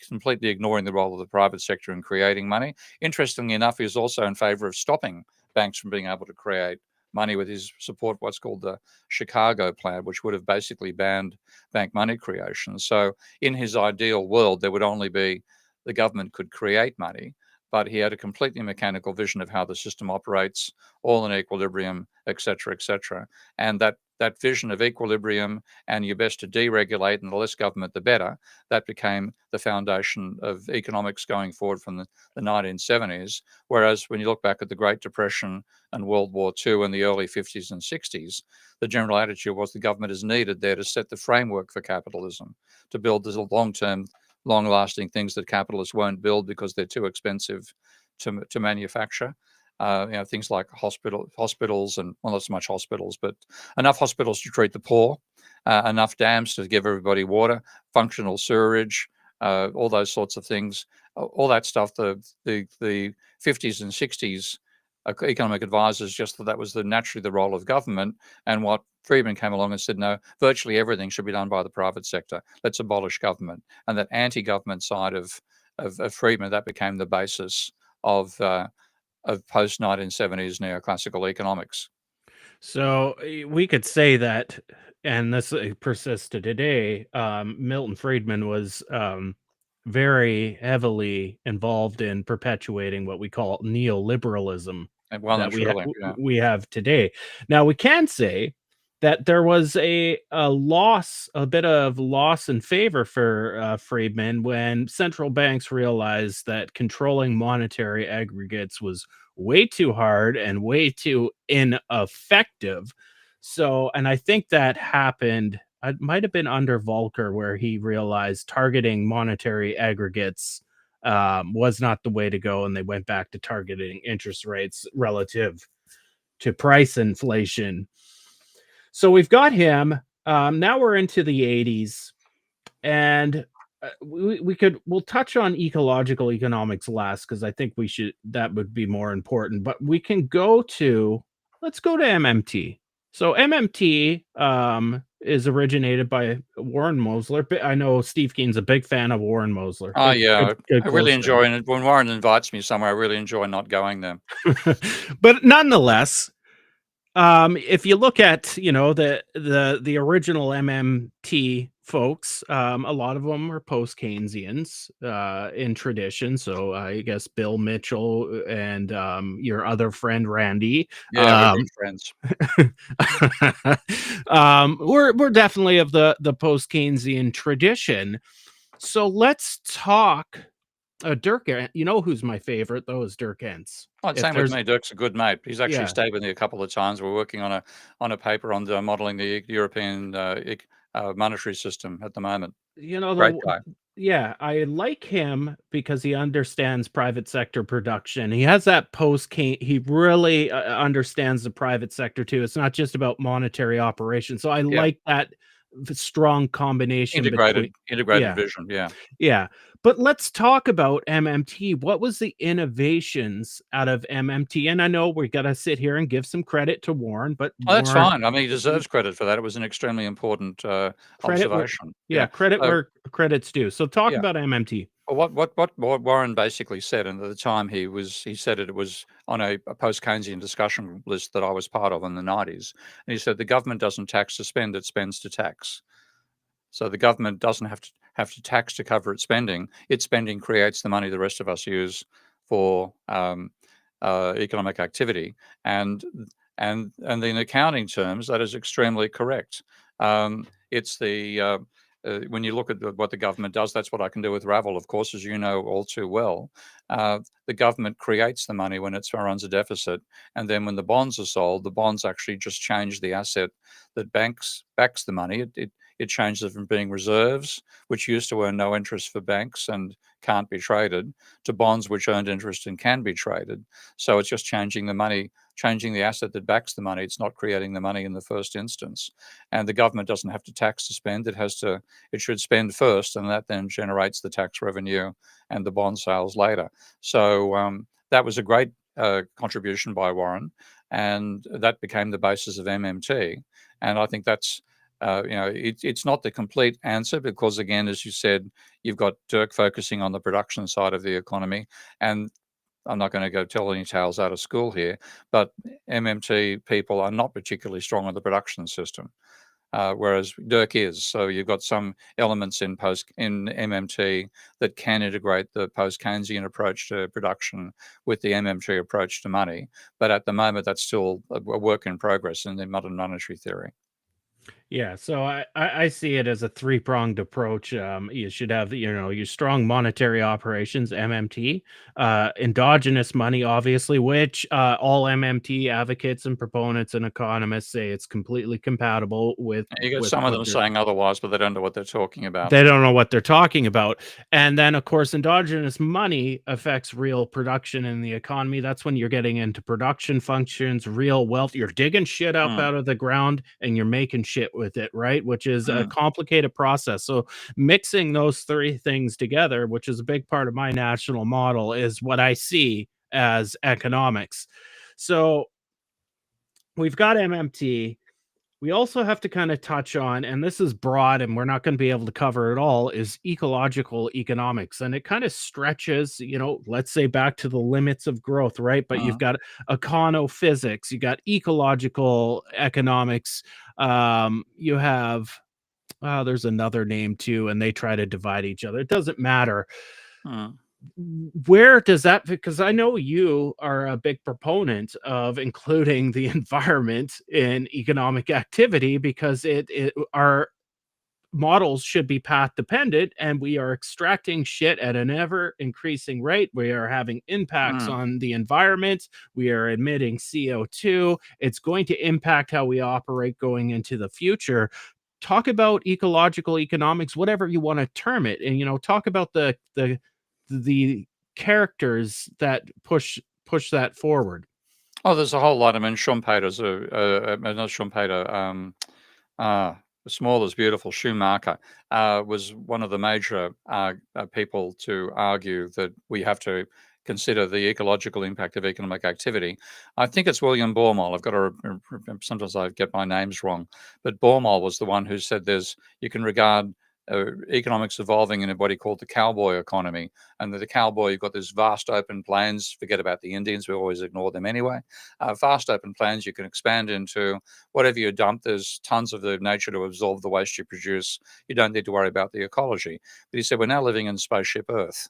Completely ignoring the role of the private sector in creating money. Interestingly enough, he was also in favor of stopping banks from being able to create money with his support, what's called the Chicago Plan, which would have basically banned bank money creation. So in his ideal world, there would only be the government could create money, but he had a completely mechanical vision of how the system operates, all in equilibrium, et cetera, et cetera. And that that vision of equilibrium and you're best to deregulate and the less government, the better, that became the foundation of economics going forward from the 1970s. Whereas when you look back at the Great Depression and World War II in the early 50s and 60s, the general attitude was the government is needed there to set the framework for capitalism, to build the long-term, long-lasting things that capitalists won't build because they're too expensive to manufacture. Things like hospitals, and well, not so much hospitals, but enough hospitals to treat the poor, enough dams to give everybody water, functional sewerage, all those sorts of things, all that stuff. The 50s and 60s economic advisors just thought that was naturally the role of government. And what Friedman came along and said, no, virtually everything should be done by the private sector. Let's abolish government. And that anti-government side of Friedman, that became the basis of post-1970s neoclassical economics. So we could say that, and this persists to today, Milton Friedman was very heavily involved in perpetuating what we call neoliberalism And well and that truly, yeah. we have today. Now, we can say that there was a bit of loss in favor for Friedman when central banks realized that controlling monetary aggregates was way too hard and way too ineffective. So, and I think that happened, it might have been under Volcker, where he realized targeting monetary aggregates was not the way to go, and they went back to targeting interest rates relative to price inflation. So we've got him. Now we're into the 80s, and we'll touch on ecological economics last, because I think that would be more important. But we can let's go to MMT. So MMT is originated by Warren Mosler. I know Steve Keen's a big fan of Warren Mosler. Oh, yeah. Good I really close enjoy it. When Warren invites me somewhere, I really enjoy not going there. But nonetheless, if you look at the original MMT folks, a lot of them are post Keynesians in tradition. So I guess Bill Mitchell and your other friend Randy, Yeah, we're good friends. we're definitely of the post Keynesian tradition. So let's talk. Dirk, you know who's my favorite though is Dirk Entz. Oh, If same with there's me. Dirk's a good mate. He's actually Yeah. stayed with me a couple of times. We're working on a paper on modeling the European monetary system at the moment. Great guy. Yeah, I like him because he understands private sector production. He has that he really understands the private sector too. It's not just about monetary operations. So I Yeah. like that strong combination Integrated Yeah. vision. Yeah. Yeah. But let's talk about MMT. What was the innovations out of MMT? And I know we got to sit here and give some credit to Warren, but Oh, that's Warren, fine. I mean, he deserves credit for that. It was an extremely important credit where, observation. credit So, where credit's due. So talk yeah. about MMT. Well, what Warren basically said, and at the time he said it was on a post-Keynesian discussion list that I was part of in the 90s. And he said the government doesn't tax to spend, it spends to tax. So the government doesn't have to tax to cover its spending. Its spending creates the money the rest of us use for economic activity. And in accounting terms, that is extremely correct. It's when you look at what the government does, that's what I can do with Ravel, of course, as you know all too well. The government creates the money when it runs a deficit. And then when the bonds are sold, the bonds actually just change the asset that backs the money. It changes it from being reserves, which used to earn no interest for banks and can't be traded, to bonds which earned interest and can be traded. So it's just changing the money, changing the asset that backs the money. It's not creating the money in the first instance. And the government doesn't have to tax to spend. It should spend first, and that then generates the tax revenue and the bond sales later. So that was a great contribution by Warren, and that became the basis of MMT. And I think that's it's not the complete answer because, again, as you said, you've got Dirk focusing on the production side of the economy, and I'm not going to go tell any tales out of school here, but MMT people are not particularly strong on the production system, whereas Dirk is. So you've got some elements in MMT that can integrate the post-Keynesian approach to production with the MMT approach to money, but at the moment that's still a work in progress in the modern monetary theory. Yeah, so I see it as a three-pronged approach. You should have, your strong monetary operations, MMT, endogenous money, obviously, which all MMT advocates and proponents and economists say it's completely compatible with You get with some of what them they're saying otherwise, but they don't know what they're talking about. they don't know what they're talking about. And then, of course, endogenous money affects real production in the economy. That's when you're getting into production functions, real wealth. You're digging shit up Mm, out of the ground and you're making shit with it, right? Which is a mm, complicated process. So, mixing those three things together, which is a big part of my national model, is what I see as economics. So, we've got MMT. We also have to kind of touch on, and this is broad and we're not going to be able to cover it all, is ecological economics. And it kind of stretches, let's say back to the limits of growth, right? But you've mm. got econophysics, you got ecological economics, you have, there's another name too, and they try to divide each other. It doesn't matter. Mm. Where does that, because I know you are a big proponent of including the environment in economic activity because our models should be path dependent and we are extracting shit at an ever increasing rate. We are having impacts Mm. on the environment. We are emitting CO2. It's going to impact how we operate going into the future. Talk about ecological economics, whatever you want to term it, and talk about the characters that push that forward. Oh, there's a whole lot. I mean, Schumpeter's not Schumpeter. Uh, Small is beautiful. Schumacher was one of the major people to argue that we have to consider the ecological impact of economic activity. I think it's William Baumol. I've got to sometimes I get my names wrong, but Baumol was the one who said you can regard economics evolving in what he called the cowboy economy, and the cowboy, you've got these vast open plains. Forget about the Indians; we always ignore them anyway. Vast open plains you can expand into. Whatever you dump, there's tons of the nature to absorb the waste you produce. You don't need to worry about the ecology. But he said we're now living in spaceship Earth,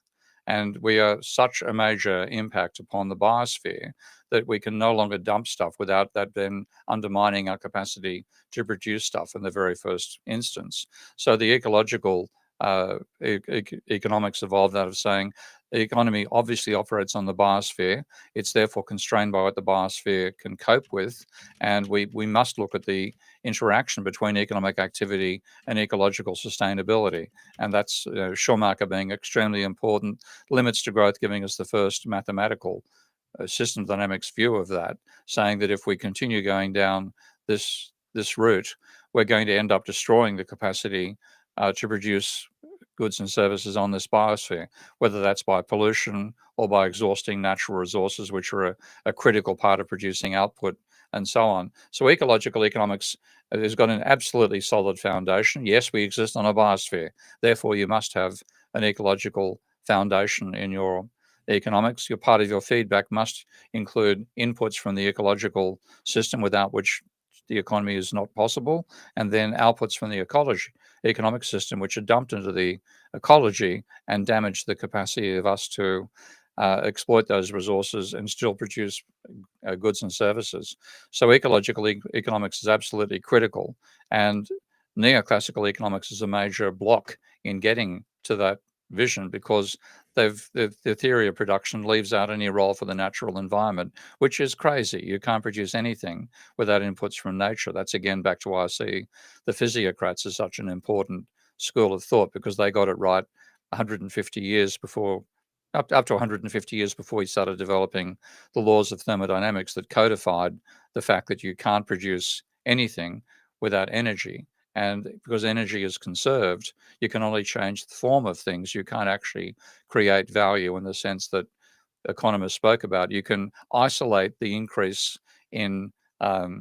and we are such a major impact upon the biosphere that we can no longer dump stuff without that then undermining our capacity to produce stuff in the very first instance. So the ecological economics evolved out of saying the economy obviously operates on the biosphere. It's therefore constrained by what the biosphere can cope with. And we must look at the interaction between economic activity and ecological sustainability. And that's Schumacher being extremely important, limits to growth giving us the first mathematical system dynamics view of that, saying that if we continue going down this route, we're going to end up destroying the capacity to produce goods and services on this biosphere, whether that's by pollution or by exhausting natural resources, which are a critical part of producing output and so on. So ecological economics has got an absolutely solid foundation. Yes, we exist on a biosphere. Therefore, you must have an ecological foundation in your economics. Your part of your feedback must include inputs from the ecological system, without which the economy is not possible, and then outputs from the economic system, which are dumped into the ecology and damage the capacity of us to exploit those resources and still produce goods and services. So ecological economics is absolutely critical, and neoclassical economics is a major block in getting to that vision, because the theory of production leaves out any role for the natural environment, which is crazy. You can't produce anything without inputs from nature. That's again back to why I see the physiocrats as such an important school of thought, because they got it right 150 years before, up to 150 years before he started developing the laws of thermodynamics that codified the fact that you can't produce anything without energy. And because energy is conserved, you can only change the form of things. You can't actually create value in the sense that economists spoke about. You can isolate the increase in, I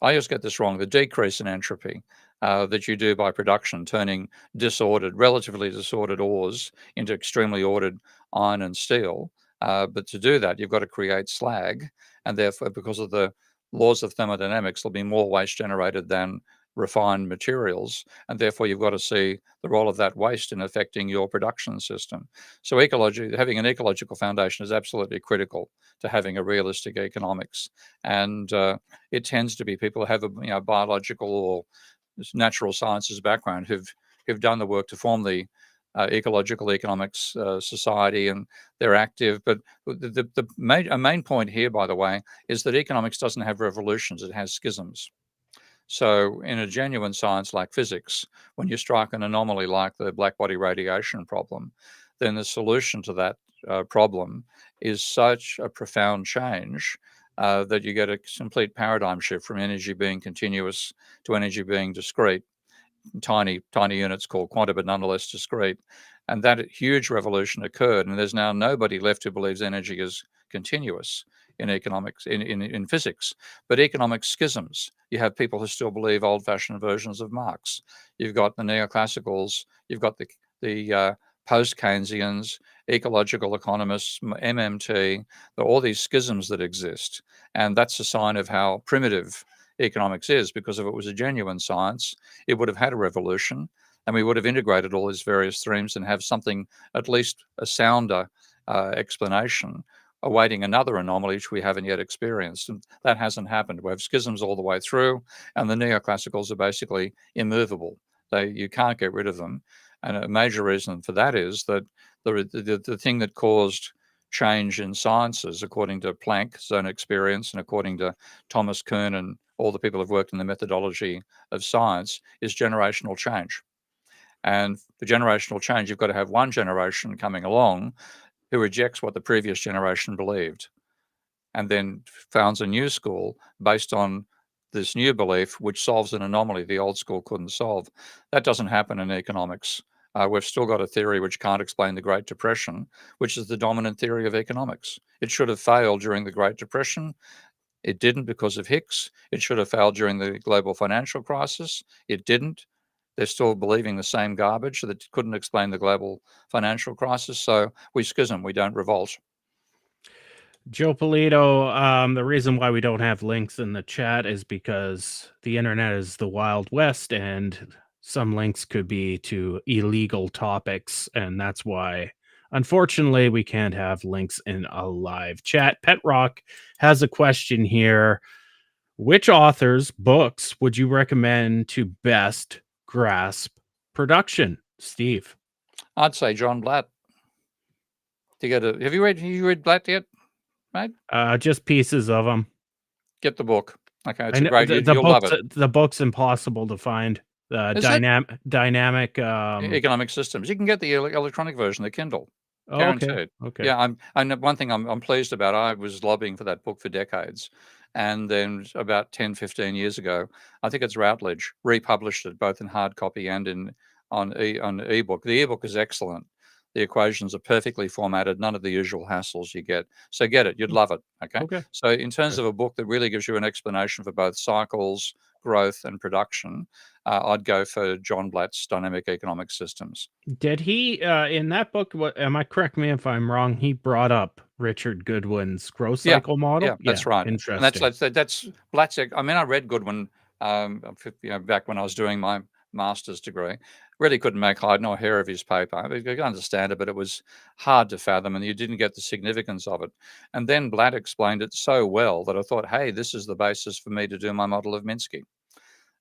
always get this wrong, the decrease in entropy that you do by production, turning relatively disordered ores into extremely ordered iron and steel. But to do that, you've got to create slag. And therefore, because of the laws of thermodynamics, there'll be more waste generated than refined materials, and therefore you've got to see the role of that waste in affecting your production system. So having an ecological foundation is absolutely critical to having a realistic economics, and it tends to be people who have a biological or natural sciences background who've done the work to form the ecological economics society, and they're active. But a main point here, by the way, is that economics doesn't have revolutions; it has schisms. So in a genuine science like physics, when you strike an anomaly like the blackbody radiation problem, then the solution to that problem is such a profound change that you get a complete paradigm shift from energy being continuous to energy being discrete, tiny units called quanta, but nonetheless discrete. And that huge revolution occurred, and there's now nobody left who believes energy is continuous in economics, in physics. But economic schisms, you have people who still believe old-fashioned versions of Marx. You've got the neoclassicals, you've got the post-Keynesians, ecological economists, MMT, all these schisms that exist. And that's a sign of how primitive economics is, because if it was a genuine science, it would have had a revolution, and we would have integrated all these various themes and have something, at least a sounder explanation, awaiting another anomaly which we haven't yet experienced. And that hasn't happened. We have schisms all the way through, and the neoclassicals are basically immovable. You can't get rid of them. And a major reason for that is that the thing that caused change in sciences, according to Planck's own experience and according to Thomas Kuhn and all the people who've worked in the methodology of science, is generational change. And for generational change, you've got to have one generation coming along who rejects what the previous generation believed, and then founds a new school based on this new belief, which solves an anomaly the old school couldn't solve. That doesn't happen in economics. We've still got a theory which can't explain the Great Depression, which is the dominant theory of economics. It should have failed during the Great Depression. It didn't because of Hicks. It should have failed during the global financial crisis. It didn't. They're still believing the same garbage that couldn't explain the global financial crisis. So we schism, we don't revolt. Joe Polito, the reason why we don't have links in the chat is because the internet is the Wild West, and some links could be to illegal topics, and that's why, unfortunately, we can't have links in a live chat. Pet Rock has a question here. Which authors' books would you recommend to best grasp production? Steve. I'd say John Blatt. Have you read Blatt yet, mate? Just pieces of them. Get the book. Okay, it's You'll love it. The book's impossible to find. Dynamic economic systems. You can get the electronic version, the Kindle. Guaranteed. Okay. Yeah, one thing I'm pleased about. I was lobbying for that book for decades, and then about 10, 15 years ago, I think it's Routledge republished it both in hard copy and on ebook. The ebook is excellent. The equations are perfectly formatted, none of the usual hassles you get. So get it, you'd love it. Okay. So in terms of a book that really gives you an explanation for both cycles, growth, and production, I'd go for John Blatt's Dynamic Economic Systems. Did he, in that book, correct me if I'm wrong, he brought up Richard Goodwin's growth cycle model? Yeah, that's right. Interesting. And that's Blatt's. I mean, I read Goodwin back when I was doing my master's degree. Really couldn't make hide nor hair of his paper. I could understand it, but it was hard to fathom, and you didn't get the significance of it. And then Blatt explained it so well that I thought, hey, this is the basis for me to do my model of Minsky.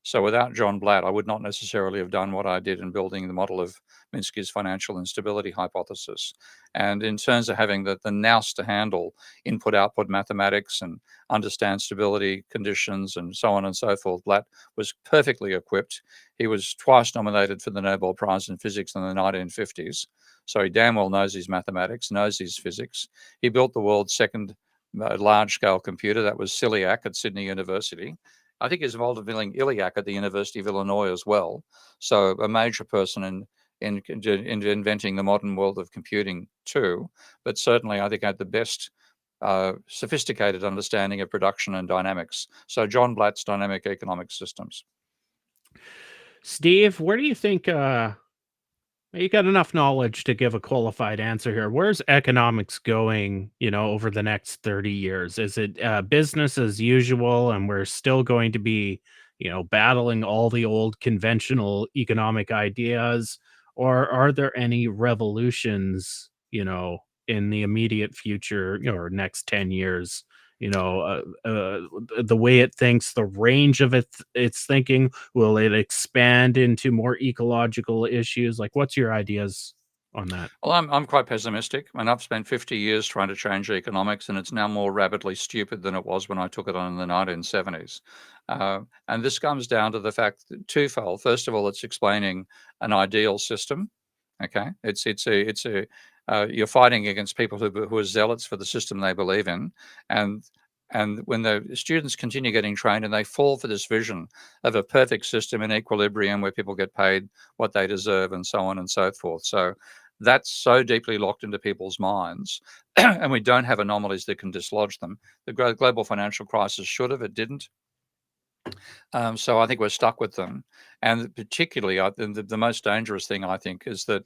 So without John Blatt, I would not necessarily have done what I did in building the model of Minsky's financial instability hypothesis. And in terms of having the nous to handle input-output mathematics and understand stability conditions and so on and so forth, Blatt was perfectly equipped. He was twice nominated for the Nobel Prize in Physics in the 1950s. So he damn well knows his mathematics, knows his physics. He built the world's second large-scale computer. That was SILIAC at Sydney University. I think he's involved in building ILIAC at the University of Illinois as well. So a major person in inventing the modern world of computing too. But certainly I think had the best sophisticated understanding of production and dynamics. So John Blatt's Dynamic Economic Systems. Steve, where do you think you got enough knowledge to give a qualified answer here? Where's economics going, over the next 30 years? Is it business as usual, and we're still going to be, battling all the old conventional economic ideas? Or are there any revolutions, in the immediate future, or next 10 years the way it thinks, the range of its thinking? Will it expand into more ecological issues? Like, what's your ideas on that? Well, I'm quite pessimistic. I mean, I've spent 50 years trying to change economics, and it's now more rabidly stupid than it was when I took it on in the 1970s. And this comes down to the fact that twofold. First of all, it's explaining an ideal system. Okay, you're fighting against people who are zealots for the system they believe in, and when the students continue getting trained and they fall for this vision of a perfect system in equilibrium where people get paid what they deserve and so on and so forth. So that's so deeply locked into people's minds, and we don't have anomalies that can dislodge them. The global financial crisis should have, it didn't. So I think we're stuck with them. And particularly, the most dangerous thing, I think, is that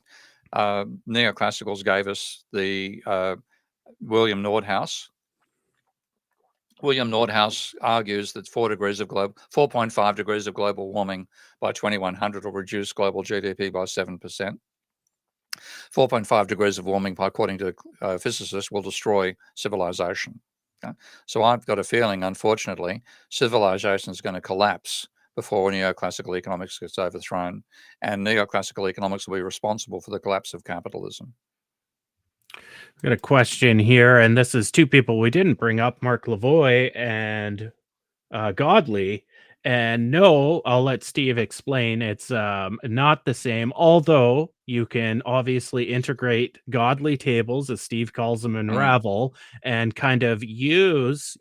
neoclassicals gave us the William Nordhaus. William Nordhaus argues that 4.5 degrees of global warming by 2100 will reduce global GDP by 7%. 4.5 degrees of warming, according to physicists, will destroy civilization. Okay? So I've got a feeling, unfortunately, civilization is going to collapse before neoclassical economics gets overthrown, and neoclassical economics will be responsible for the collapse of capitalism. Got a question here, and this is two people we didn't bring up, Mark Lavoie and Godley. And no, I'll let Steve explain. It's not the same, although you can obviously integrate Godley tables, as Steve calls them, in Ravel, and kind of use,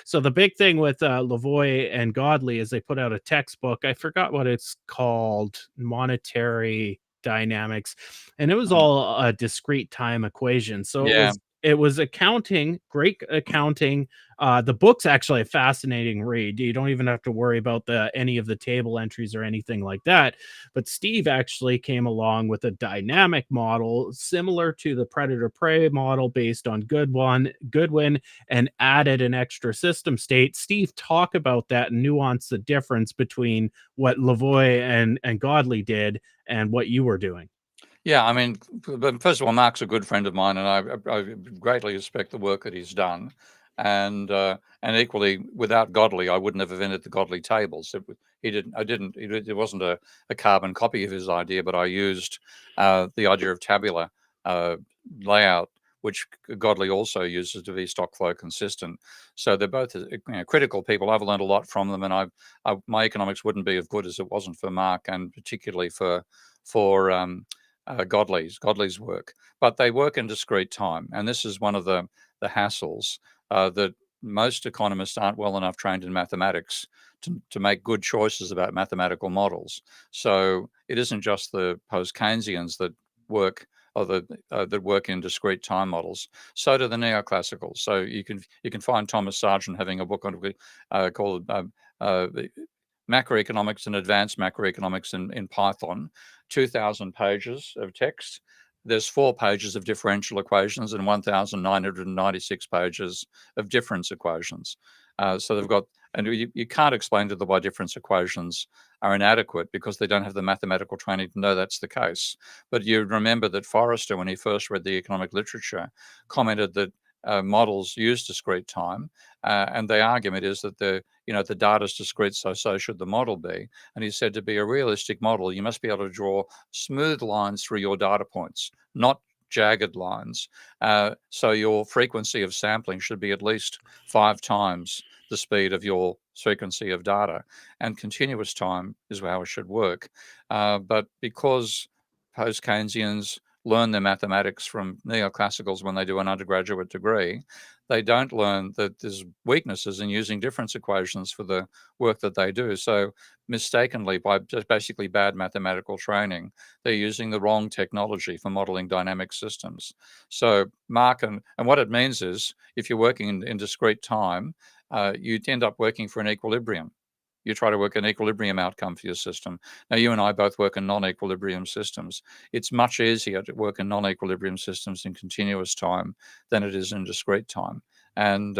so the big thing with Lavoie and Godley is they put out a textbook. I forgot what it's called, Monetary Dynamics, and it was all a discrete time equation. So it was accounting, great accounting. The book's actually a fascinating read. You don't even have to worry about any of the table entries or anything like that. But Steve actually came along with a dynamic model similar to the predator-prey model based on Goodwin, and added an extra system state. Steve, talk about that and nuance the difference between what Lavoie and Godley did and what you were doing. Yeah, I mean, first of all, Mark's a good friend of mine, and I greatly respect the work that he's done. And equally, without Godley, I wouldn't have invented the Godley tables. It wasn't a carbon copy of his idea, but I used the idea of tabular layout, which Godley also uses to be stock flow consistent. So they're both critical people. I've learned a lot from them, and my economics wouldn't be as good as it wasn't for Mark, and particularly for Godley's work. But they work in discrete time, and this is one of the hassles that most economists aren't well enough trained in mathematics to make good choices about mathematical models. So it isn't just the post-Keynesians that work that work in discrete time models. So do the neoclassicals. So you can find Thomas Sargent having a book called Macroeconomics and Advanced Macroeconomics in Python, 2,000 pages of text. There's 4 pages of differential equations and 1,996 pages of difference equations. So they've got, and you can't explain to them why difference equations are inadequate because they don't have the mathematical training to know that's the case. But you remember that Forrester, when he first read the economic literature, commented that models use discrete time, and the argument is that the data is discrete, so should the model be. And he said to be a realistic model, you must be able to draw smooth lines through your data points, not jagged lines. So your frequency of sampling should be at least 5 times the speed of your frequency of data, and continuous time is how it should work. But because post-Keynesians learn their mathematics from neoclassicals when they do an undergraduate degree, they don't learn that there's weaknesses in using difference equations for the work that they do. So mistakenly, by just basically bad mathematical training, they're using the wrong technology for modeling dynamic systems. So Mark, and what it means is if you're working in discrete time, you end up working for an equilibrium. You try to work an equilibrium outcome for your system. Now, you and I both work in non-equilibrium systems. It's much easier to work in non-equilibrium systems in continuous time than it is in discrete time. And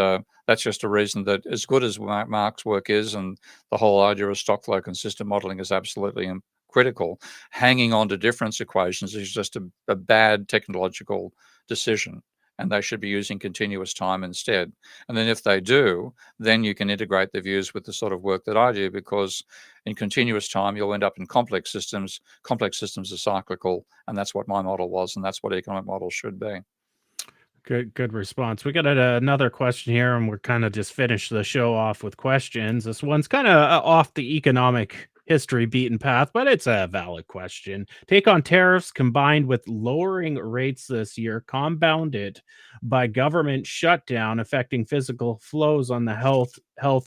that's just a reason that as good as Mark's work is, and the whole idea of stock flow consistent modeling is absolutely critical, hanging on to difference equations is just a bad technological decision. and they should be using continuous time instead. And then if they do, then you can integrate the views with the sort of work that I do, because in continuous time, you'll end up in complex systems. Complex systems are cyclical, and that's what my model was, and that's what economic models should be. Good response. We got another question here, and we're kind of just finish the show off with questions. This one's kind of off the economic history beaten path, but it's a valid question. Take on tariffs combined with lowering rates this year, compounded by government shutdown affecting physical flows on the health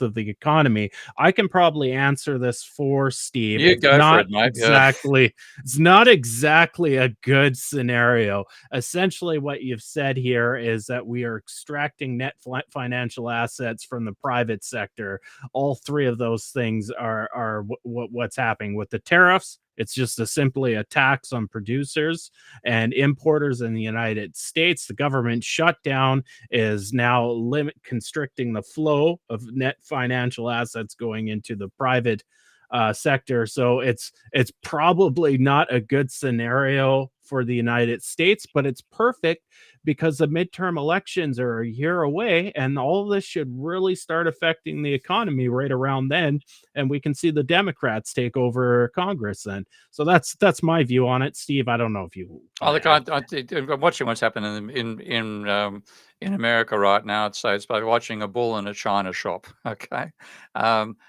of the economy. I can probably answer this for Steve. You go for it, mate. It's not exactly a good scenario. Essentially, what you've said here is that we are extracting net financial assets from the private sector. All three of those things are what's happening with the tariffs. It's just simply a tax on producers and importers in the United States. The government shutdown is now constricting the flow of net financial assets going into the private sector. So it's probably not a good scenario for the United States, but it's perfect because the midterm elections are a year away, and all of this should really start affecting the economy right around then, and we can see the Democrats take over Congress then. So that's my view on it. Steve, I don't know if you. I'm watching what's happening in America right now. It's like watching a bull in a china shop. Okay,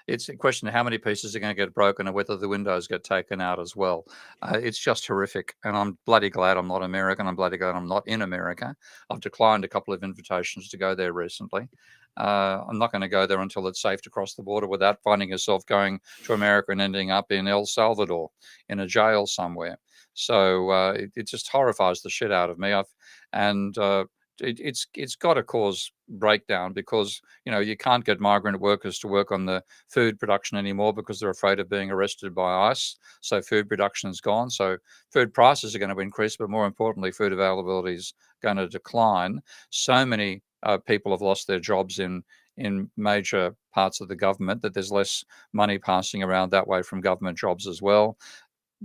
it's a question of how many pieces are going to get broken and whether the windows get taken out as well. It's just horrific, and I'm bloody glad I'm not American. I'm bloody glad I'm not in America. I've declined a couple of invitations to go there recently. I'm not going to go there until it's safe to cross the border without finding yourself going to America and ending up in El Salvador in a jail somewhere. So it just horrifies the shit out of me. It's got to cause breakdown, because you can't get migrant workers to work on the food production anymore because they're afraid of being arrested by ICE. So food production is gone. So food prices are going to increase, but more importantly, food availability is going to decline. So many people have lost their jobs in major parts of the government that there's less money passing around that way from government jobs as well.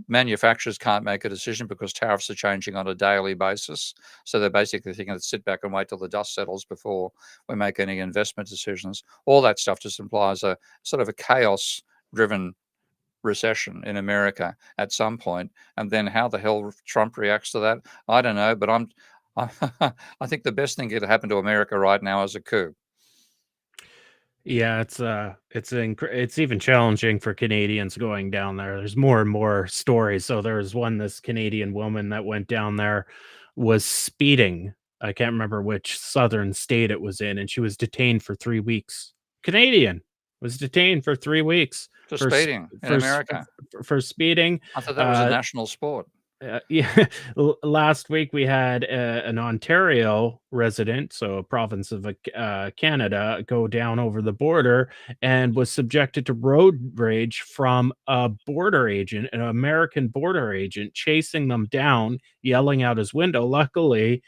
Manufacturers can't make a decision because tariffs are changing on a daily basis. So they're basically thinking, let's sit back and wait till the dust settles before we make any investment decisions. All that stuff just implies a sort of a chaos-driven recession in America at some point. And then how the hell Trump reacts to that, I don't know. But I think the best thing that could happen to America right now is a coup. Yeah, it's even challenging for Canadians going down there. There's more and more stories. So there's this Canadian woman that went down there, was speeding. I can't remember which southern state it was in, and she was detained for 3 weeks. Canadian was detained for 3 weeks For speeding in America. For speeding. I thought that was a national sport. Yeah, last week we had an Ontario resident, so a province of Canada, go down over the border and was subjected to road rage from a border agent, an American border agent, chasing them down, yelling out his window. Luckily,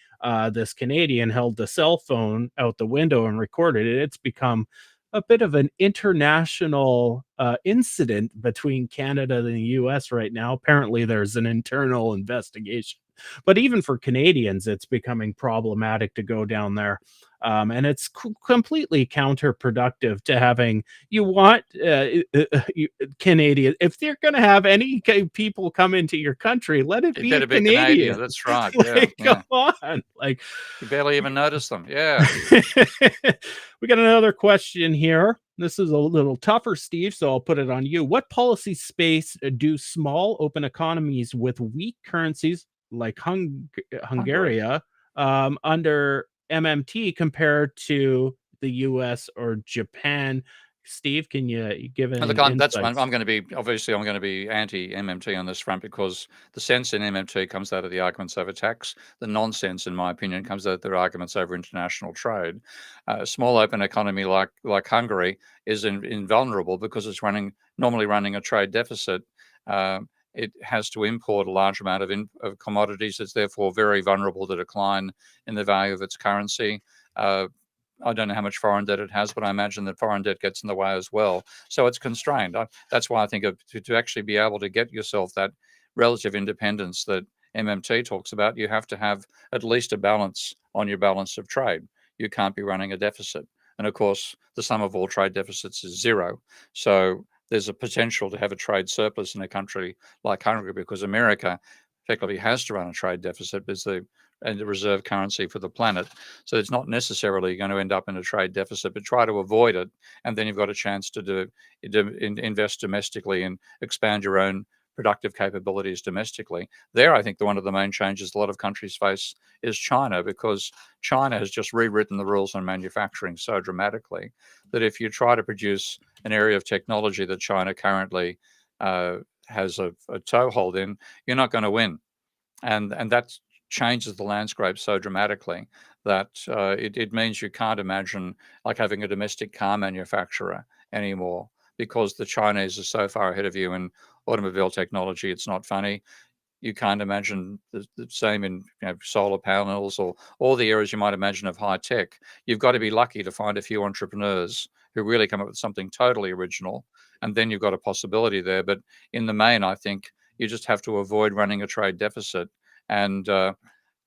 this Canadian held the cell phone out the window and recorded it. It's become a bit of an international incident between Canada and the US right now. Apparently, there's an internal investigation. But even for Canadians, it's becoming problematic to go down there. And it's completely counterproductive to having, Canadian, if they're going to have any people come into your country, let it be a Canadian. That's right. Come on. You barely even notice them. Yeah. We got another question here. This is a little tougher, Steve, so I'll put it on you. What policy space do small open economies with weak currencies like Hungary under MMT compared to the US or Japan? Steve, can you give an That's one. I'm going to be anti-MMT on this front, because the sense in MMT comes out of the arguments over tax. The nonsense, in my opinion, comes out of their arguments over international trade. A small open economy like Hungary is invulnerable because it's normally running a trade deficit. It has to import a large amount of commodities. It's therefore very vulnerable to decline in the value of its currency. I don't know how much foreign debt it has, but I imagine that foreign debt gets in the way as well. So it's constrained. That's why I think to actually be able to get yourself that relative independence that MMT talks about, you have to have at least a balance on your balance of trade. You can't be running a deficit. And of course, the sum of all trade deficits is zero. So there's a potential to have a trade surplus in a country like Hungary, because America effectively has to run a trade deficit as the reserve currency for the planet. So it's not necessarily going to end up in a trade deficit, but try to avoid it. And then you've got a chance to invest domestically and expand your own productive capabilities domestically. There, I think one of the main changes a lot of countries face is China, because China has just rewritten the rules on manufacturing so dramatically that if you try to produce an area of technology that China currently has a toehold in, you're not going to win. And that changes the landscape so dramatically that it means you can't imagine like having a domestic car manufacturer anymore, because the Chinese are so far ahead of you in automobile technology. It's not funny. You can't imagine the same in solar panels or all the areas you might imagine of high tech. You've got to be lucky to find a few entrepreneurs who really come up with something totally original, and then you've got a possibility there. But in the main, I think you just have to avoid running a trade deficit and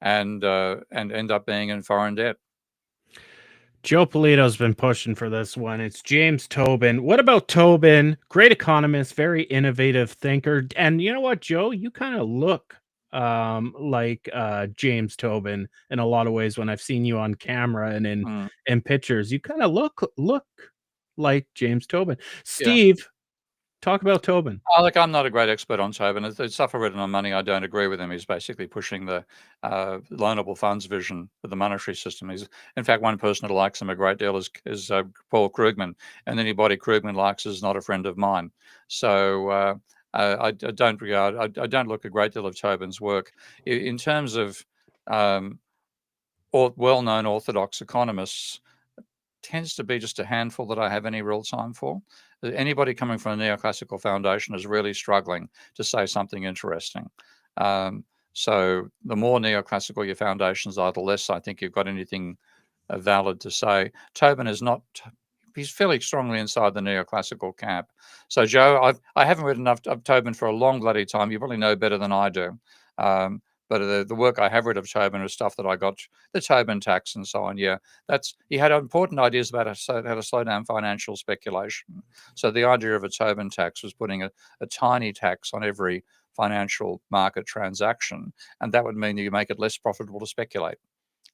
end up being in foreign debt. Joe Polito's been pushing for this one. It's James Tobin. What about Tobin? Great economist, very innovative thinker. And you know what, Joe? You kind of look like James Tobin in a lot of ways when I've seen you on camera and in pictures. You kind of look like James Tobin. Steve, talk about Tobin. Look, I'm not a great expert on Tobin. The stuff I've written on money, I don't agree with him. He's basically pushing the loanable funds vision of the monetary system. In fact, one person who likes him a great deal is Paul Krugman, and anybody Krugman likes is not a friend of mine. So I don't look a great deal of Tobin's work. In terms of well-known orthodox economists, tends to be just a handful that I have any real time for. Anybody coming from a neoclassical foundation is really struggling to say something interesting. So the more neoclassical your foundations are, the less I think you've got anything valid to say. Tobin is not. He's fairly strongly inside the neoclassical camp. So Joe, I haven't read enough of Tobin for a long bloody time. You probably know better than I do. But the work I have read of Tobin is stuff that I got, the Tobin tax and so on. Yeah, he had important ideas about how to slow down financial speculation. So the idea of a Tobin tax was putting a tiny tax on every financial market transaction, and that would mean that you make it less profitable to speculate.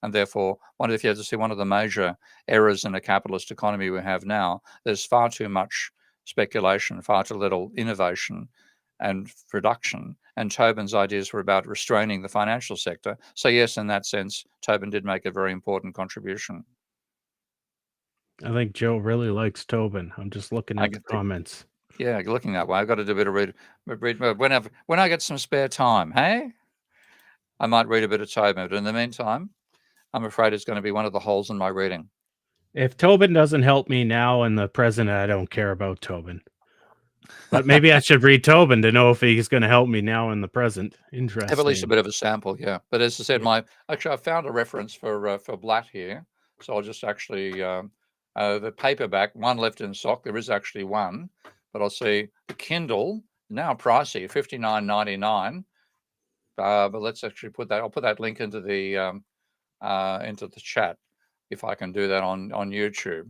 And therefore, if you have to see one of the major errors in a capitalist economy we have now, there's far too much speculation, far too little innovation and production. And Tobin's ideas were about restraining the financial sector. So yes, in that sense, Tobin did make a very important contribution. I think Joe really likes Tobin. I'm just looking at the comments. Yeah, looking that way. I've got to do a bit of read when I get some spare time, hey? I might read a bit of Tobin, but in the meantime, I'm afraid it's going to be one of the holes in my reading. If Tobin doesn't help me now in the present, I don't care about Tobin. But maybe I should read Tobin to know if he's going to help me now in the present. Interesting. Have at least a bit of a sample, yeah. But as I said, I found a reference for Blatt here, so I'll just actually the paperback, one left in stock. There is actually one, but I'll see the Kindle now pricey, $59.99. But let's actually put that. I'll put that link into the chat if I can do that on YouTube.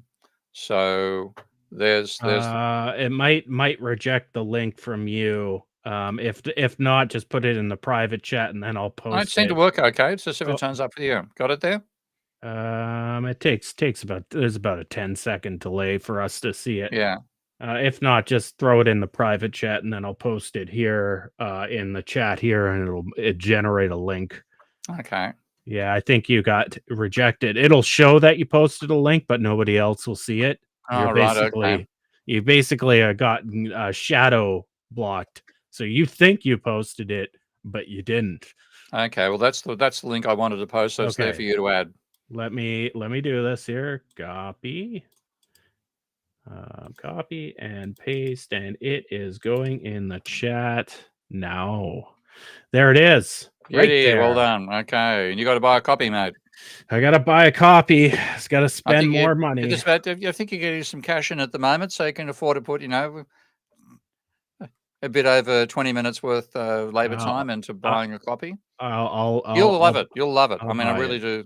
So there's it might reject the link from you. If not, just put it in the private chat and then I'll post it. It seemed to work okay. It's just if it turns up for you. Got it there? It takes there's about a 10-second delay for us to see it. Yeah. If not, just throw it in the private chat and then I'll post it here in the chat here, and it'll generate a link. Okay. Yeah, I think you got rejected. It'll show that you posted a link, but nobody else will see it. You basically gotten shadow blocked. So you think you posted it, but you didn't. Okay, well that's the link I wanted to post, so it's there for you to add. Let me do this here. Copy and paste, and it is going in the chat now. There it is. Right there. Well done. Okay, and you got to buy a copy, mate. I got to buy a copy. It's got to spend more money. I think you're getting some cash in at the moment, so you can afford to put, a bit over 20 minutes worth labor I'll, time into I- buying a copy? I'll You'll love it. You'll love it. I'll I mean, I buy really it. do.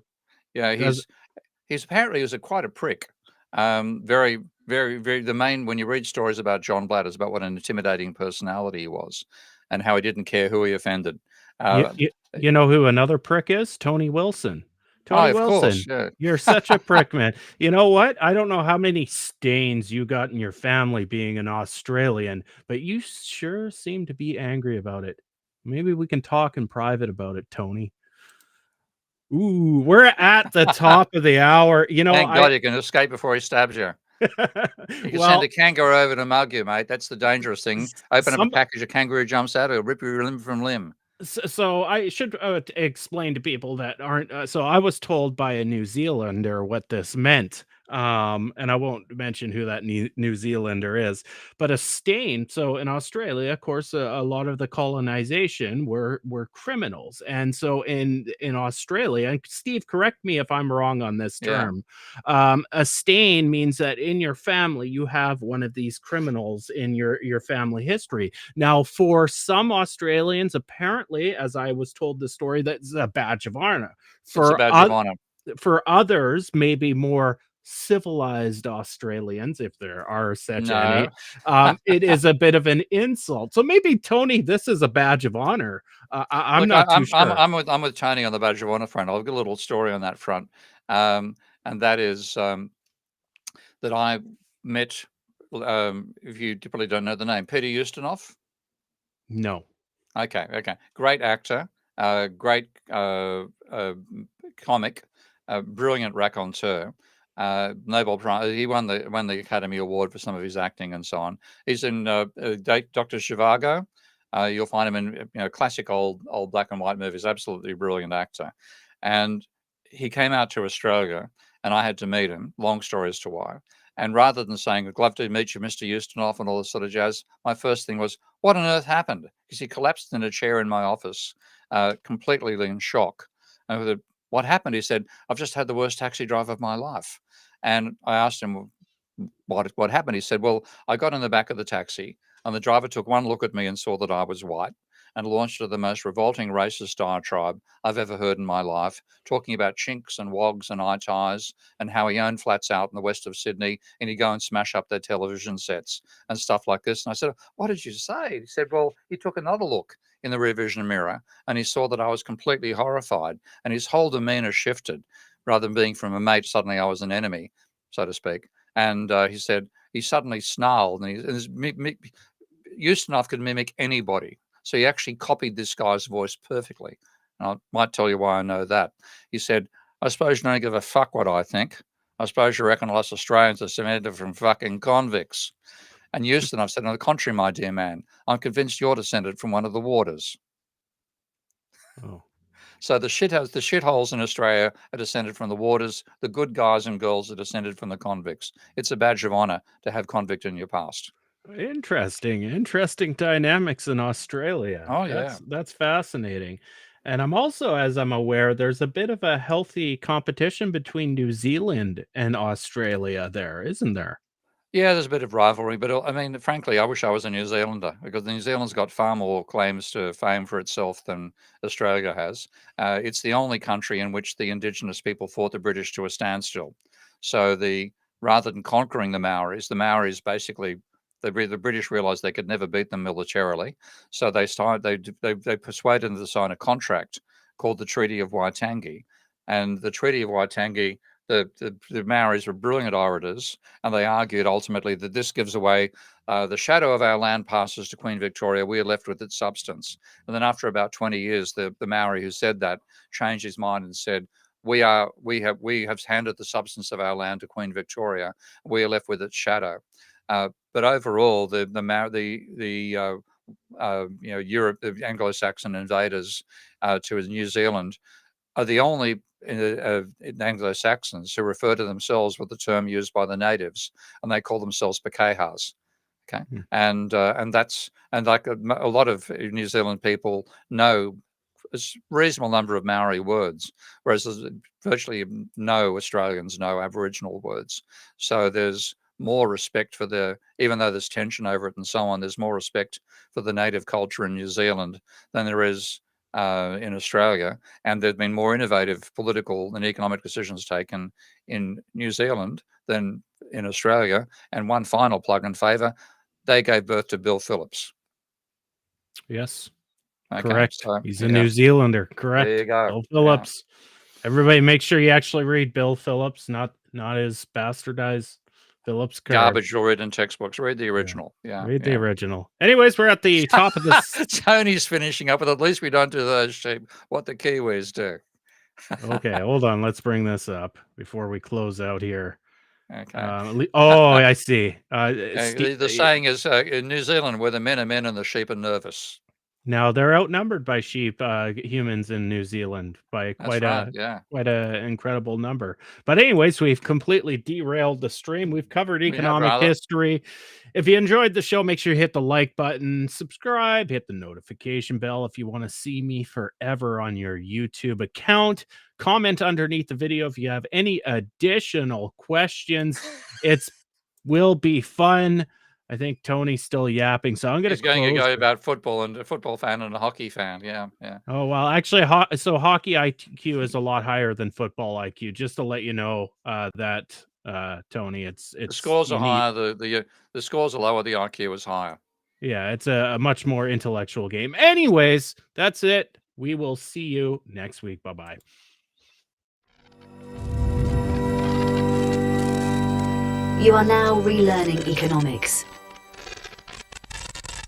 Yeah, Does he's apparently was quite a prick. Very, very, very. The main when you read stories about John Blatt is about what an intimidating personality he was, and how he didn't care who he offended. you, Uh, you, you know who another prick is? Tony Wilson. oh, Tony of course, Wilson, yeah. you're such a prick, man. You know what? I don't know how many stains you got in your family being an Australian, but you sure seem to be angry about it. Maybe we can talk in private about it, Tony. Ooh, we're at the top of the hour. Thank God you can escape before he stabs you. You can send Well, a kangaroo over to mug you, mate. That's the dangerous thing. Open up a some package, a kangaroo jumps out, it'll rip you limb from limb. So I should explain to people that aren't. So I was told by a New Zealander what this meant, and I won't mention who that New Zealander is. But a stain. So in Australia, of course, a lot of the colonization were criminals, and so in Australia, and Steve, correct me if I'm wrong on this Yeah. term. A stain means that in your family you have one of these criminals in your family history. Now, for some Australians, apparently, as I was told the story, that's a badge of honor. It's a For badge of honor. for others, maybe more civilized Australians, if there are such No. any, it is a bit of an insult. So maybe Tony, this is a badge of honor. I'm Look, not too sure. I'm with Tony on the badge of honor front. I've got a little story on that front, and that is that I met. If you probably don't know the name, Peter Ustinov. No. Okay. Great actor, great comic, brilliant raconteur. Nobel Prize. He won the Academy Award for some of his acting and so on. He's in Dr. Zhivago. You'll find him in classic old black and white movies. Absolutely brilliant actor, and he came out to Australia, and I had to meet him. Long story as to why. And rather than saying, "I'd love to meet you, Mr. Ustinov," and all this sort of jazz, my first thing was, "What on earth happened?" Because he collapsed in a chair in my office, completely in shock. And I said, "What happened?" He said, "I've just had the worst taxi drive of my life." And I asked him, what happened? He said, "Well, I got in the back of the taxi, and the driver took one look at me and saw that I was white, and launched into the most revolting racist diatribe I've ever heard in my life, talking about chinks and wogs and eye ties, and how he owned flats out in the west of Sydney, and he'd go and smash up their television sets and stuff like this." And I said, "What did you say?" He said, "Well, he took another look in the rear vision mirror, and he saw that I was completely horrified, and his whole demeanor shifted. Rather than being from a mate, suddenly I was an enemy, so to speak." And he said he suddenly snarled, and Ustinov could mimic anybody. So he actually copied this guy's voice perfectly. And I might tell you why I know that. He said, "I suppose you don't give a fuck what I think. I suppose you reckon us Australians are descended from fucking convicts." And Ustinov said, "On the contrary, my dear man, I'm convinced you're descended from one of the warders." Oh. So the shitholes in Australia are descended from the warders. The good guys and girls are descended from the convicts. It's a badge of honor to have convict in your past. Interesting dynamics in Australia. Oh yeah. That's fascinating. And I'm also, as I'm aware, there's a bit of a healthy competition between New Zealand and Australia there, isn't there? Yeah, there's a bit of rivalry, but I mean, frankly, I wish I was a New Zealander because New Zealand's got far more claims to fame for itself than Australia has. It's the only country in which the Indigenous people fought the British to a standstill. So rather than conquering the Maoris basically the British realised they could never beat them militarily, so they persuaded them to sign a contract called the Treaty of Waitangi, and the Treaty of Waitangi. The Maoris were brilliant orators, and they argued ultimately that this gives away the shadow of our land passes to Queen Victoria. We are left with its substance. And then after about 20 years, the Maori who said that changed his mind and said, we have handed the substance of our land to Queen Victoria. We are left with its shadow. But overall, the Europe, the Anglo-Saxon invaders to New Zealand are the only Anglo-Saxons who refer to themselves with the term used by the natives, and they call themselves Pakehas. Okay, and like a lot of New Zealand people know a reasonable number of Maori words, whereas virtually no Australians know Aboriginal words. So there's more respect for even though there's tension over it and so on, there's more respect for the native culture in New Zealand than there is in Australia. And there've been more innovative political and economic decisions taken in New Zealand than in Australia. And one final plug in favour, they gave birth to Bill Phillips. Yes. Okay, Correct. so, He's a New Zealander. Correct. There you go. Bill Phillips. Everybody make sure you actually read Bill Phillips, not his bastardized Phillips card. Garbage you'll read in textbooks. Read the original. Yeah. Read the original. Anyways, we're at the top of this. Tony's finishing up, but at least we don't do those sheep. What the Kiwis do. Okay, hold on. Let's bring this up before we close out here. Okay. I see. The saying is, in New Zealand, where the men are men and the sheep are nervous. Now they're outnumbered by sheep, humans in New Zealand by quite an incredible number. But anyways, we've completely derailed the stream. We've covered economic history. If you enjoyed the show, make sure you hit the like button, subscribe, hit the notification bell if you want to see me forever on your YouTube account. Comment underneath the video if you have any additional questions. It will be fun. I think Tony's still yapping, so I'm going to go about football and a football fan and a hockey fan. Yeah. Oh, well, actually, so hockey IQ is a lot higher than football IQ. Just to let you know that, Tony, it's the scores are higher. The scores are lower. The IQ is higher. Yeah, it's a much more intellectual game. Anyways, that's it. We will see you next week. Bye-bye. You are now relearning economics.